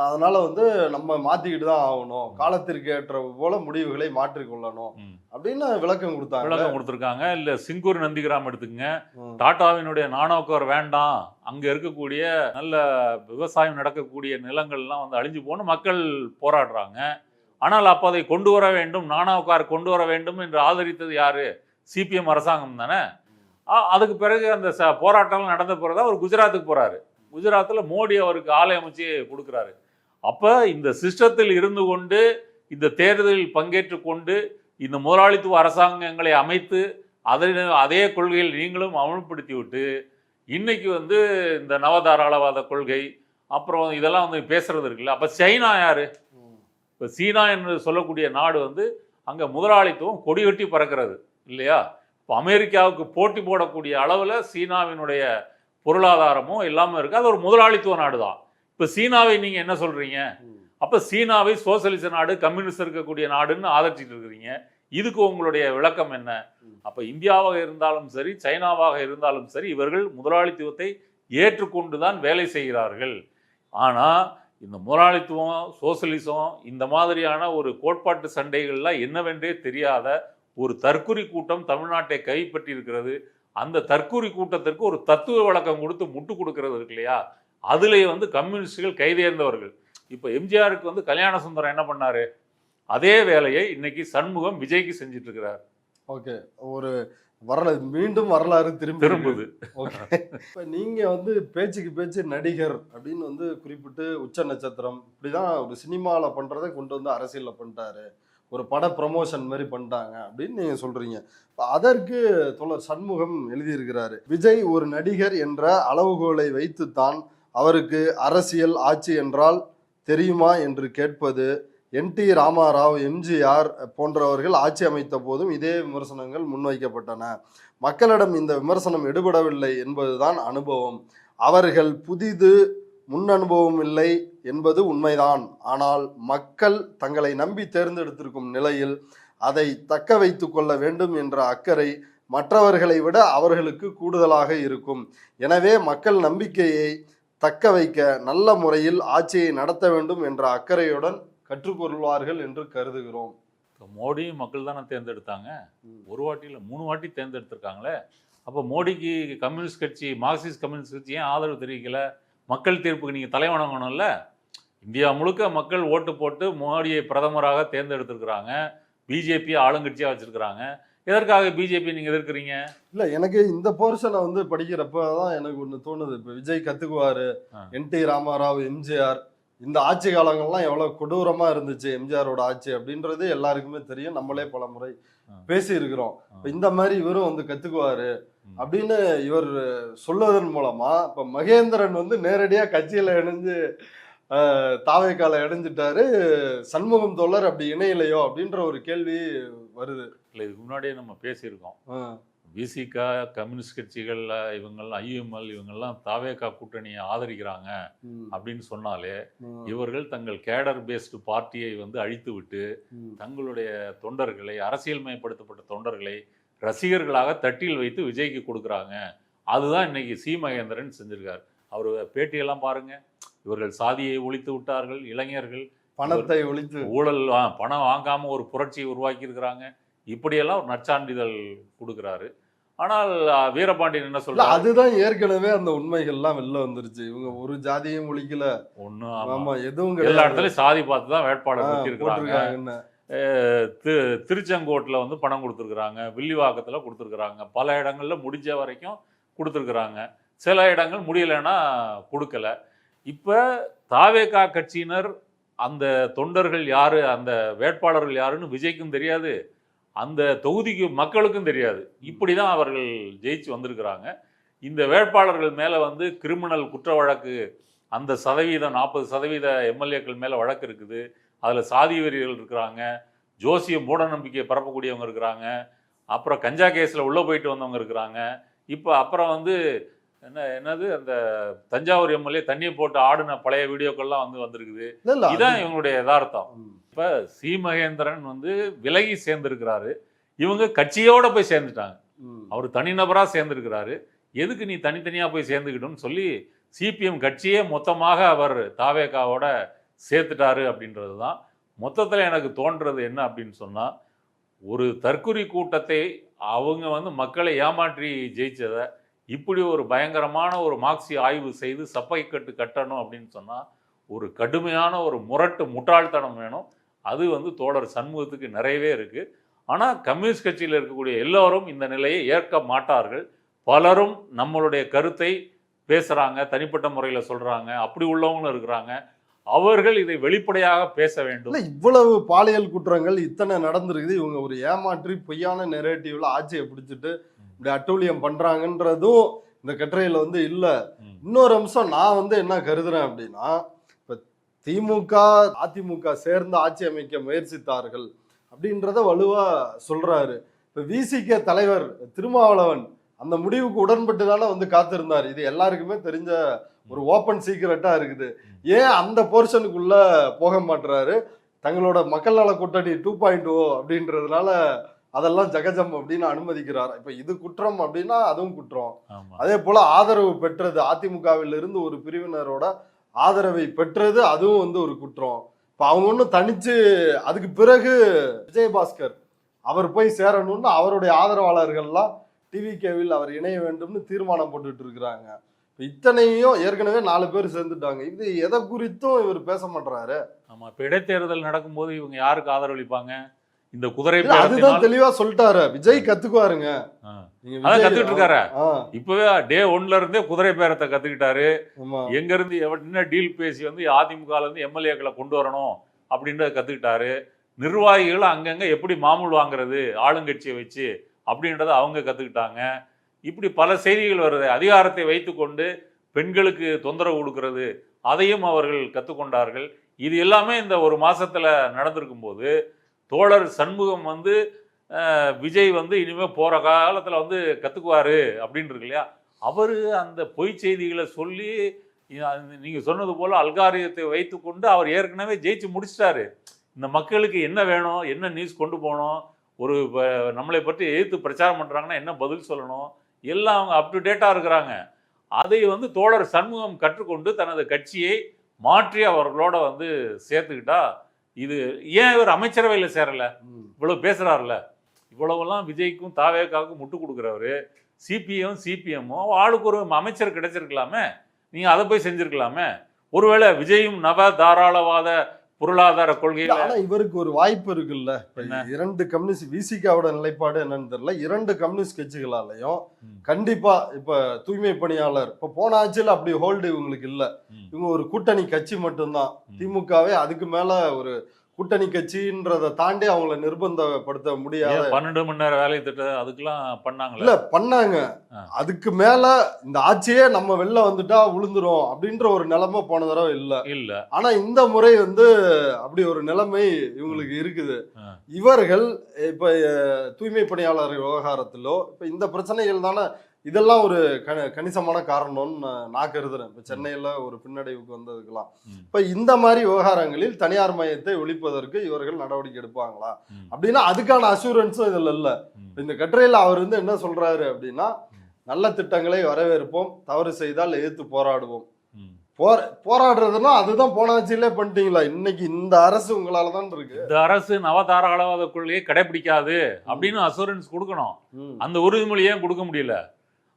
அதனால வந்து நம்ம மாத்திக்கிட்டு தான் ஆகணும், காலத்திற்கு ஏற்ற போல முடிவுகளை மாற்றிக்கொள்ளணும் அப்படின்னு விளக்கம் கொடுத்துருக்காங்க. இல்ல சிங்கூர் நந்திகிராம் எடுத்துக்கங்க, டாடாவினுடைய நானோக்கர் வேண்டாம், அங்க இருக்கக்கூடிய நல்ல விவசாயம் நடக்கக்கூடிய நிலங்கள்லாம் வந்து அழிஞ்சு போன மக்கள் போராடுறாங்க. ஆனால் அப்போ அதை கொண்டு வர வேண்டும், நானோக்கார் கொண்டு வர வேண்டும் என்று ஆதரித்தது யாரு? சிபிஎம் அரசாங்கம் தானே. அதுக்கு பிறகு அந்த போராட்டங்கள் நடந்த பிறகு அவர் குஜராத்துக்கு போறாரு. குஜராத்தில் மோடி அவருக்கு ஆலை அமைச்சு கொடுக்குறாரு. அப்போ இந்த சிஸ்டத்தில் இருந்து கொண்டு இந்த தேர்தலில் பங்கேற்று கொண்டு இந்த முதலாளித்துவ அரசாங்கங்களை அமைத்து அதே கொள்கையில் நீங்களும் அமல்படுத்தி விட்டு இன்னைக்கு வந்து இந்த நவதாராளவாத கொள்கை அப்புறம் இதெல்லாம் வந்து பேசுறது இருக்குல்ல. அப்போ சைனா யாரு? இப்போ சீனா என்று சொல்லக்கூடிய நாடு வந்து அங்கே முதலாளித்துவம் கொடிகட்டி பறக்கிறது இல்லையா? இப்போ அமெரிக்காவுக்கு போட்டி போடக்கூடிய அளவில் சீனாவினுடைய பொருளாதாரமும் எல்லாமே இருக்குது. அது ஒரு முதலாளித்துவ நாடு தான். இப்போ சீனாவை நீங்கள் என்ன சொல்கிறீங்க? அப்போ சீனாவை சோசியலிச நாடு, கம்யூனிஸ்ட் இருக்கக்கூடிய நாடுன்னு ஆதரிச்சிட்டு இருக்கிறீங்க. இதுக்கு உங்களுடைய விளக்கம் என்ன? அப்போ இந்தியாவாக இருந்தாலும் சரி, சைனாவாக இருந்தாலும் சரி, இவர்கள் முதலாளித்துவத்தை ஏற்றுக்கொண்டு தான் வேலை செய்கிறார்கள். ஆனால் இந்த முதலாளித்துவம், சோசியலிசம், இந்த மாதிரியான ஒரு கோட்பாட்டு சண்டைகள்லாம் என்னவென்றே தெரியாத ஒரு தற்குறி கூட்டம் தமிழ்நாட்டை கைப்பற்றி இருக்கிறது. அந்த தற்குறி கூட்டத்திற்கு ஒரு தத்துவ விளக்கம் கொடுத்து முட்டு கொடுக்கறது இருக்கு இல்லையா, அதுல வந்து கம்யூனிஸ்டுகள் கைதேர்ந்தவர்கள். இப்போ எம்ஜிஆருக்கு வந்து கல்யாண சுந்தரம் என்ன பண்ணாரு? அதே வேலையை இன்னைக்கு சண்முகம் விஜய்க்கு செஞ்சுட்டு இருக்கிறார். ஓகே, ஒரு மீண்டும் வரலாறு திரும்புது. ஓகே, இப்போ நீங்க வந்து பேச்சுக்கு பேச்சு நடிகர் அப்படின்னு வந்து குறிப்பிட்டு உச்ச நட்சத்திரம் இப்படிதான் ஒரு சினிமாவில் பண்றதை கொண்டு வந்து அரசியலில் பண்ணிட்டாரு, ஒரு பட ப்ரமோஷன் மாதிரி பண்ணிட்டாங்க அப்படின்னு நீங்க சொல்றீங்க. அதற்கு தோழர் சண்முகம் எழுதியிருக்கிறாரு, விஜய் ஒரு நடிகர் என்ற அளவுகோலை வைத்துத்தான் அவருக்கு அரசியல் ஆட்சி என்றால் தெரியுமா என்று கேட்பது. என்டி ராமாராவ், எம்ஜிஆர் போன்றவர்கள் ஆட்சி அமைத்த போதும் இதே விமர்சனங்கள் முன்வைக்கப்பட்டன. மக்களிடம் இந்த விமர்சனம் எடுபடவில்லை என்பதுதான் அனுபவம். அவர்கள் புதிது முன் அனுபவம் இல்லை என்பது உண்மைதான். ஆனால் மக்கள் தங்களை நம்பி தேர்ந்தெடுத்திருக்கும் நிலையில் அதை தக்க வைத்து கொள்ள வேண்டும் என்ற அக்கறை மற்றவர்களை விட அவர்களுக்கு கூடுதலாக இருக்கும். எனவே மக்கள் நம்பிக்கையை தக்க வைக்க நல்ல முறையில் ஆட்சியை நடத்த வேண்டும் என்ற அக்கறையுடன் கற்றுக்கொள்வார்கள் என்று கருதுகிறோம். மோடியும் மக்கள் தானே தேர்ந்தெடுத்தாங்க. ஒரு வாட்டி இல்லை, 3 வாட்டி தேர்ந்தெடுத்திருக்காங்களே. அப்போ மோடிக்கு கம்யூனிஸ்ட் கட்சி, மார்க்சிஸ்ட் கம்யூனிஸ்ட் கட்சி ஏன் ஆதரவு தெரிவிக்கல? மக்கள் தீர்ப்புக்கு நீங்கள் தலைவணங்கணும்ல. இந்தியா முழுக்க மக்கள் ஓட்டு போட்டு மோடியை பிரதமராக தேர்ந்தெடுத்திருக்கிறாங்க. பிஜேபி ஆளுங்கட்சியாக வச்சிருக்கிறாங்க. எதற்காக பிஜேபி நீங்கள் எதிர்க்கிறீங்க? இல்லை, எனக்கு இந்த போர்ஷனை வந்து படிக்கிறப்ப தான் எனக்கு ஒன்று தோணுது. இப்போ விஜய் கற்றுக்குவார், என்டி ராமாராவ், எம்ஜிஆர் இந்த ஆட்சி காலங்கள்லாம் எவ்வளோ கொடூரமாக இருந்துச்சு எம்ஜிஆரோட ஆட்சி அப்படின்றது எல்லாருக்குமே தெரியும். நம்மளே பல முறை பேசி இருக்கிறோம். இப்போ இந்த மாதிரி இவரும் வந்து கற்றுக்குவார் அப்படின்னு இவர் சொல்வதன் மூலமா இப்போ மகேந்திரன் வந்து நேரடியாக கட்சியில் இணைஞ்சு தாவேக்கால இணைஞ்சிட்டாரு, சண்முகம் தோழர் அப்படி இணையிலையோ அப்படின்ற ஒரு கேள்வி வருது. இல்லை, இதுக்கு முன்னாடியே நம்ம பேசியிருக்கோம். விசிகா, கம்யூனிஸ்ட் கட்சிகள், இவங்கெல்லாம் ஐஎம்எல், இவங்கெல்லாம் தாவேகா கூட்டணியை ஆதரிக்கிறாங்க அப்படின்னு சொன்னாலே இவர்கள் தங்கள் கேடர் பேஸ்டு பார்ட்டியை வந்து அழித்து விட்டு தங்களுடைய தொண்டர்களை, அரசியல் மயப்படுத்தப்பட்ட தொண்டர்களை ரசிகர்களாக தட்டில் வைத்து விஜய்க்கு கொடுக்குறாங்க. அதுதான் இன்னைக்கு சி மகேந்திரன் செஞ்சிருக்காரு. அவர் பேட்டியெல்லாம் பாருங்க. இவர்கள் சாதியை ஒழித்து விட்டார்கள், இளைஞர்கள் பணத்தை ஒழித்து, ஊழல், பணம் வாங்காம ஒரு புரட்சியை உருவாக்கி இருக்கிறாங்க, இப்படியெல்லாம் ஒரு நற்சான்றிதழ் கொடுக்குறாரு. ஆனால் வீரபாண்டியன் என்ன இல்ல சொல்றாரு, அதுதான் ஏற்கனவே அந்த உண்மைகள்லாம் வெளில வந்துருச்சு. இவங்க ஒரு ஜாதியும் ஒழிக்கல. ஒன்னும் ஆமா எதுவும் எல்லா கிடையாது. இடத்துலயும் சாதி பார்த்து தான் வேட்பாளர் வச்சிருக்கிறாங்க. போட்டிருக்காங்கன்னு. திருச்செங்கோட்டில் வந்து பணம் கொடுத்துருக்குறாங்க, வில்லிவாக்கத்தில் கொடுத்துருக்குறாங்க, பல இடங்கள்ல முடிஞ்ச வரைக்கும் கொடுத்துருக்குறாங்க, சில இடங்கள் முடியலைன்னா கொடுக்கல. இப்போ தாவேகா கட்சியினர் அந்த தொண்டர்கள் யாரு, அந்த வேட்பாளர்கள் யாருன்னு விஜய்க்கும் தெரியாது, அந்த தொகுதிக்கு மக்களுக்கும் தெரியாது. இப்படி தான் அவர்கள் ஜெயிச்சு வந்திருக்கிறாங்க. இந்த வேட்பாளர்கள் மேலே வந்து கிரிமினல் குற்ற வழக்கு, அந்த சதவீதம் 40% எம்எல்ஏக்கள் மேலே வழக்கு இருக்குது. அதில் சாதி வெறியர்கள் இருக்கிறாங்க, ஜோசிய மூட நம்பிக்கையை பரப்பக்கூடியவங்க இருக்கிறாங்க, அப்புறம் கஞ்சா கேஸில் உள்ளே போயிட்டு வந்தவங்க இருக்கிறாங்க. இப்போ அப்புறம் வந்து என்னது அந்த தஞ்சாவூர் எம்எல்ஏ தண்ணியை போட்டு ஆடின பழைய வீடியோக்கள்லாம் வந்து வந்திருக்குது. இதுதான் இவங்களுடைய யதார்த்தம். இப்போ சி மகேந்திரன் வந்து விலகி சேர்ந்திருக்கிறாரு, இவங்க கட்சியோட போய் சேர்ந்துட்டாங்க. அவர் தனிநபராக சேர்ந்திருக்கிறாரு. எதுக்கு நீ தனித்தனியாக போய் சேர்ந்துக்கிட்டோன்னு சொல்லி சிபிஎம் கட்சியே மொத்தமாக அவர் தாவேகாவோட சேர்த்துட்டாரு அப்படின்றது தான். மொத்தத்தில் எனக்கு தோன்றது என்ன அப்படின்னு சொன்னால், ஒரு தற்குறி கூட்டத்தை அவங்க வந்து மக்களை ஏமாற்றி ஜெயிச்சதை இப்படி ஒரு பயங்கரமான ஒரு மார்க்சி ஆய்வு செய்து சப்பை கட்டு கட்டணும் அப்படின்னு சொன்னால் ஒரு கடுமையான ஒரு முட்டாள்தனம் வேணும். அது வந்து தோழர் சண்முகத்துக்கு நிறையவே இருக்குது. ஆனால் கம்யூனிஸ்ட் கட்சியில் இருக்கக்கூடிய எல்லோரும் இந்த நிலையை ஏற்க மாட்டார்கள். பலரும் நம்மளுடைய கருத்தை பேசுகிறாங்க, தனிப்பட்ட முறையில் சொல்கிறாங்க, அப்படி உள்ளவங்களும் இருக்கிறாங்க. அவர்கள் இதை வெளிப்படையாக பேச வேண்டும். இவ்வளவு பாலியல் குற்றங்கள் இத்தனை நடந்திருக்குது, இவங்க ஒரு ஏமாற்றி பொய்யான நெரேட்டிவ்ல ஆட்சியை பிடிச்சிட்டு இப்படி அட்டூழியம் பண்றாங்கன்றதும் இந்த கட்டுரையில வந்து இல்ல. இன்னொரு அம்சம் நான் வந்து என்ன கருதுறேன் அப்படின்னா, இப்ப திமுக அதிமுக சேர்ந்து ஆட்சி அமைக்க முயற்சித்தார்கள் அப்படின்றத வலுவா சொல்றாரு. இப்ப விசிக தலைவர் திருமாவளவன் அந்த முடிவுக்கு உடன்பட்டு தானே வந்து காத்திருந்தார். இது எல்லாருக்குமே தெரிஞ்ச ஒரு ஓப்பன் சீக்ரெட்டா இருக்குது. ஏன் அந்த போர்ஷனுக்குள்ள போக மாட்டுறாரு? தங்களோட மக்கள் நல கூட்டணி 2.0 அப்படின்றதுனால அதெல்லாம் ஜகஜம் அப்படின்னு அனுமதிக்கிறார். இப்ப இது குற்றம் அப்படின்னா அதுவும் குற்றம். அதே போல ஆதரவு பெற்றது, அதிமுகவில் இருந்து ஒரு பிரிவினரோட ஆதரவை பெற்றது, அதுவும் வந்து ஒரு குற்றம். இப்ப அவங்க ஒன்றும் தனிச்சு அதுக்கு பிறகு விஜயபாஸ்கர் அவர் போய் சேரணும்னு அவருடைய ஆதரவாளர்கள்லாம் டிவிகேவில் அவர் இணைய வேண்டும்னு தீர்மானம் போட்டுட்டு இருக்கிறாங்க. இத்தனையும் ஏற்கனவே 4 பேர் சேர்ந்துட்டாங்க. இது எதை குறித்தும் இவர் பேச மாட்டாரு. ஆமா, இப்ப இடைத்தேர்தல் நடக்கும்போது இவங்க யாருக்கு ஆதரவளிப்பாங்க? இந்த குதிரை அதுதான் தெளிவா சொல்லிட்டாரு. விஜய் கத்துக்குவாருங்க, அதான் கத்துக்கிட்டு இருக்காரு. இப்பவே டே 1ல இருந்தே குதிரை பேரத்தை கத்துக்கிட்டாரு. எங்க இருந்து என்ன டீல் பேசி வந்து அதிமுகல இருந்து எம்எல்ஏக்களை கொண்டு வரணும் அப்படின்றத கத்துக்கிட்டாரு. நிர்வாகிகள் அங்கங்க எப்படி மாமூல் வாங்குறது ஆளுங்கட்சியை வச்சு அப்படின்றத அவங்க கத்துக்கிட்டாங்க. இப்படி பல செய்திகள் வருது. அதிகாரத்தை வைத்துக்கொண்டு பெண்களுக்கு தொந்தரவு கொடுக்கறது அதையும் அவர்கள் கற்றுக்கொண்டார்கள். இது எல்லாமே இந்த ஒரு மாசத்துல நடந்திருக்கும் போது தோழர் சண்முகம் வந்து விஜய் வந்து இனிமேல் போகிற காலத்தில் வந்து கற்றுக்குவார் அப்படின்னு இருக்கு இல்லையா, அவர் அந்த பொய் செய்திகளை சொல்லி நீங்கள் சொன்னது போல் அல்காரியத்தை வைத்துக்கொண்டு அவர் ஏற்கனவே ஜெயிச்சு முடிச்சிட்டாரு. இந்த மக்களுக்கு என்ன வேணும், என்ன நியூஸ் கொண்டு போகணும், ஒரு நம்மளை பற்றி எதிர்த்து பிரச்சாரம் பண்ணுறாங்கன்னா என்ன பதில் சொல்லணும், எல்லாம் அவங்க அப் டு டேட்டாக இருக்கிறாங்க. அதை வந்து தோழர் சண்முகம் கற்றுக்கொண்டு தனது கட்சியை மாற்றி அவர்களோட வந்து சேர்த்துக்கிட்டா, இது ஏன் இவர் அமைச்சரவையில் சேரலை? இவ்வளவு பேசுறாருல, இவ்வளவெல்லாம் விஜய்க்கும் தாவேகாவுக்கும் முட்டு கொடுக்குறவரு, சிபிஎம்மும் ஆளுக்கு ஒரு அமைச்சர் கிடைச்சிருக்கலாமே, நீங்க அதை போய் செஞ்சிருக்கலாமே. ஒருவேளை விஜயும் நவ தாராளவாத பொருளாதார கொள்கை. ஆனா இவருக்கு ஒரு வாய்ப்பு இருக்குல்ல. இரண்டு கம்யூனிஸ்ட் விசிகாவோட நிலைப்பாடு என்னன்னு தெரியல. 2 கம்யூனிஸ்ட் கட்சிகளாலையும் கண்டிப்பா இப்ப தூய்மை பணியாளர் இப்ப போன ஆட்சியில் அப்படி ஹோல்டு இவங்களுக்கு இல்ல. இவங்க ஒரு கூட்டணி கட்சி மட்டும்தான். திமுகவே அதுக்கு மேல ஒரு கூட்டணி கட்சின்றதை தாண்டி அவங்கள நிர்பந்தப்படுத்த முடியாது. 12 மணி நேரம் வேலை திட்டம் அதுக்கெல்லாம் பண்ணாங்க இல்ல பண்ணாங்க. அதுக்கு மேல இந்த ஆட்சியே நம்ம வெளில வந்துட்டா விழுந்துரும் அப்படின்ற ஒரு நிலைமை போன தடவை இல்ல. ஆனா இந்த முறை வந்து அப்படி ஒரு நிலைமை இவங்களுக்கு இருக்குது. இவர்கள் இப்ப தூய்மை பணியாளர் விவகாரத்திலோ இப்ப இந்த பிரச்சனைகள் தானே, இதெல்லாம் ஒரு கணிசமான காரணம்னு நான் கருதுறேன். இப்ப சென்னையில ஒரு பின்னடைவுக்கு வந்ததுக்கெல்லாம் இப்ப இந்த மாதிரி விவகாரங்களில் தனியார் மையத்தை ஒழிப்பதற்கு இவர்கள் நடவடிக்கை எடுப்பாங்களா அப்படின்னா அதுக்கான அசூரன்ஸும் இதுல இல்ல. இந்த கட்டுரையில அவர் வந்து என்ன சொல்றாரு அப்படின்னா, நல்ல திட்டங்களை வரவேற்போம், தவறு செய்தால் எதிர்த்து போராடுவோம். போராடுறதுன்னா அதுதான் போன ஆட்சியிலே பண்ணிட்டீங்களா? இன்னைக்கு இந்த அரசு உங்களால தான் இருக்கு. இந்த அரசு நவதாராளவாத கொள்கையை கடைபிடிக்காது அப்படின்னு அசூரன்ஸ் கொடுக்கணும். அந்த உறுதிமொழி ஏன் கொடுக்க முடியல?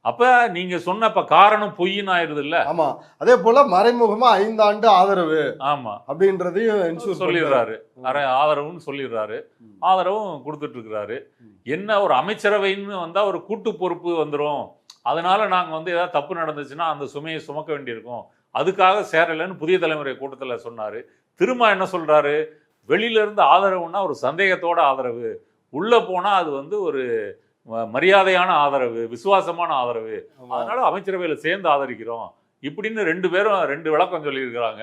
அப்ப நீங்க சொன்ன காரணம் பொய்ன்னு ஆயிருது இல்ல. ஆமா, அதே போல மறைமுகமா 5 ஆண்டு ஆதரவு ஆமா அப்படின்றதையும் சொல்லிடுறாரு. ஆதரவுன்னு சொல்லிடுறாரு. ஆதரவும் கொடுத்துட்டு இருக்கிறாரு. என்ன ஒரு அமைச்சரவைன்னு வந்தா ஒரு கூட்டு பொறுப்பு வந்துடும், அதனால நாங்க ஏதாவது தப்பு நடந்துச்சுன்னா அந்த சுமையை சுமக்க வேண்டியிருக்கும், அதுக்காக சேரலன்னு புதிய தலைமுறை கூட்டத்தில் சொன்னாரு. திரும்ப என்ன சொல்றாரு? வெளியில இருந்து ஆதரவுன்னா ஒரு சந்தேகத்தோட ஆதரவு, உள்ள போனா அது ஒரு மரியாதையான ஆதரவு, விசுவாசமான ஆதரவு, அதனால அமைச்சரவையில் சேர்ந்து ஆதரிக்கிறோம் இப்படின்னு 2 பேரும் 2 விளக்கம் சொல்லியிருக்கிறாங்க.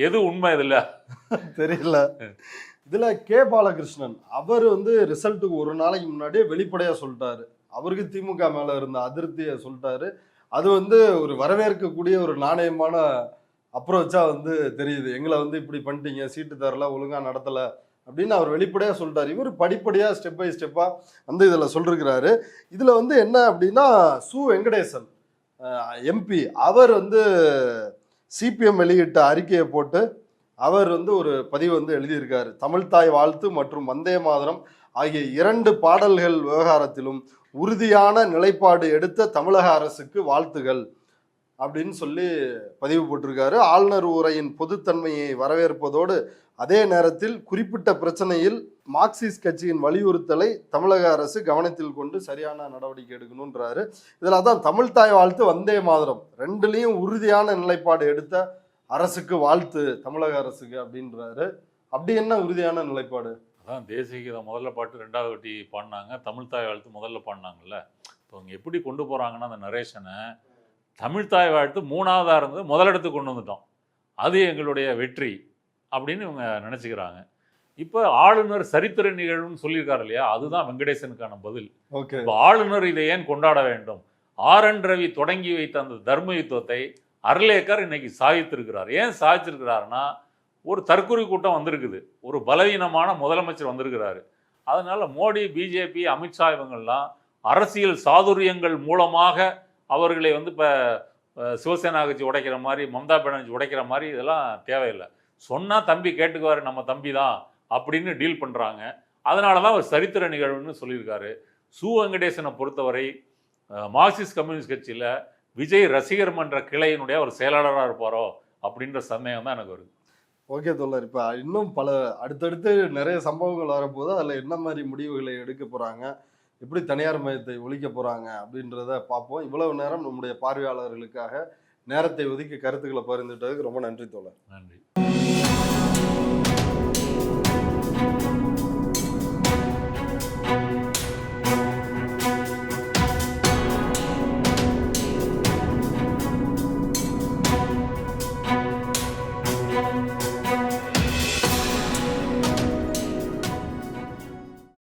எது உண்மை இதுல தெரியல. இதுல கே பாலகிருஷ்ணன் அவர் ரிசல்ட்டுக்கு ஒரு நாளைக்கு முன்னாடியே வெளிப்படையா சொல்லிட்டாரு. அவருக்கு திமுக மேல இருந்த அதிருப்தியை சொல்லிட்டாரு. அது ஒரு வரவேற்கக்கூடிய ஒரு நாணயமான அப்ரோச்சா தெரியுது. எங்களை இப்படி பண்ணிட்டீங்க, சீட்டு தரல, ஒழுங்கா நடத்தல அப்படின்னு அவர் வெளிப்படையா சொல்லிட்டாரு. இவர் படிப்படியா ஸ்டெப் பை ஸ்டெப்பா இதுல சொல்லிருக்கிறாரு. இதுல என்ன அப்படின்னா, சு வெங்கடேசன் எம்பி அவர் சிபிஎம் வெளியிட்ட அறிக்கையை போட்டு அவர் ஒரு பதிவு எழுதியிருக்காரு. தமிழ்தாய் வாழ்த்து மற்றும் வந்தே மாதரம் ஆகிய 2 பாடல்கள் விவகாரத்திலும் உறுதியான நிலைப்பாடு எடுத்த தமிழக அரசுக்கு வாழ்த்துகள் அப்படின்னு சொல்லி பதிவு போட்டிருக்காரு. ஆளுநர் உரையின் பொதுத்தன்மையை வரவேற்பதோடு அதே நேரத்தில் குறிப்பிட்ட பிரச்சனையில் மார்க்சிஸ்ட் கட்சியின் வலியுறுத்தலை தமிழக அரசு கவனத்தில் கொண்டு சரியான நடவடிக்கை எடுக்கணும்ன்றாரு. இதுல தான் தமிழ்தாய் வாழ்த்து வந்தே மாதரம் 2லயும் உறுதியான நிலைப்பாடு எடுத்த அரசுக்கு வாழ்த்து, தமிழக அரசுக்கு அப்படின்றாரு. அப்படி என்ன உறுதியான நிலைப்பாடு? அதான் தேசிய கீதம் முதல்ல பாட்டு 2வது வாட்டி பாடினாங்க, தமிழ்தாய் வாழ்த்து முதல்ல பாடினாங்கல்ல. இப்போ அவங்க எப்படி கொண்டு போறாங்கன்னா அந்த நரேஷனை தமிழ்தாய் வாழ்த்து 3வதா இருந்து முதலிடத்துக்கு கொண்டு வந்துட்டோம், அது எங்களுடைய வெற்றி அப்படின்னு இவங்க நினைச்சுக்கிறாங்க. இப்போ ஆளுநர் சரித்திர நிகழ்வுன்னு சொல்லியிருக்காரு இல்லையா, அதுதான் வெங்கடேசனுக்கான பதில். இப்போ ஆளுநர் இதை ஏன் கொண்டாட வேண்டும்? RN ரவி தொடங்கி வைத்த அந்த தர்ம யுத்தத்தை அர்லேக்கர் இன்னைக்கு சாதித்திருக்கிறார். ஏன் சாதிச்சிருக்கிறாருன்னா, ஒரு தற்கொலை கூட்டம் வந்திருக்குது, ஒரு பலவீனமான முதலமைச்சர் வந்திருக்கிறாரு. அதனால மோடி, பிஜேபி, அமித்ஷா இவங்கள்லாம் அரசியல் சாதுரியங்கள் மூலமாக அவர்களை இப்போ சிவசேனா கட்சி உடைக்கிற மாதிரி, மம்தா பானர்ஜி உடைக்கிற மாதிரி இதெல்லாம் தேவையில்லை. சொன்னால் தம்பி கேட்டுக்குவார், நம்ம தம்பி தான் அப்படின்னு டீல் பண்ணுறாங்க. அதனால தான் ஒரு சரித்திர நிகழ்வுன்னு சொல்லியிருக்காரு. சு வெங்கடேசனை பொறுத்தவரை மார்க்சிஸ்ட் கம்யூனிஸ்ட் கட்சியில் விஜய் ரசிகர் மன்ற கிளையினுடைய ஒரு செயலாளராக இருப்பாரோ அப்படின்ற சந்தேகம் தான் எனக்கு வருது. ஓகே தோழர், இப்போ இன்னும் பல அடுத்தடுத்து நிறைய சம்பவங்கள் வரப்போது, அதில் என்ன மாதிரி முடிவுகளை எடுக்க போகிறாங்க, எப்படி தனியார் மயத்தை ஒழிக்க போகிறாங்க அப்படின்றத பார்ப்போம். இவ்வளவு நேரம் நம்முடைய பார்வையாளர்களுக்காக நேரத்தை ஒதுக்கி கருத்துக்களை பகிர்ந்துட்டதுக்கு ரொம்ப நன்றி தோழர். நன்றி.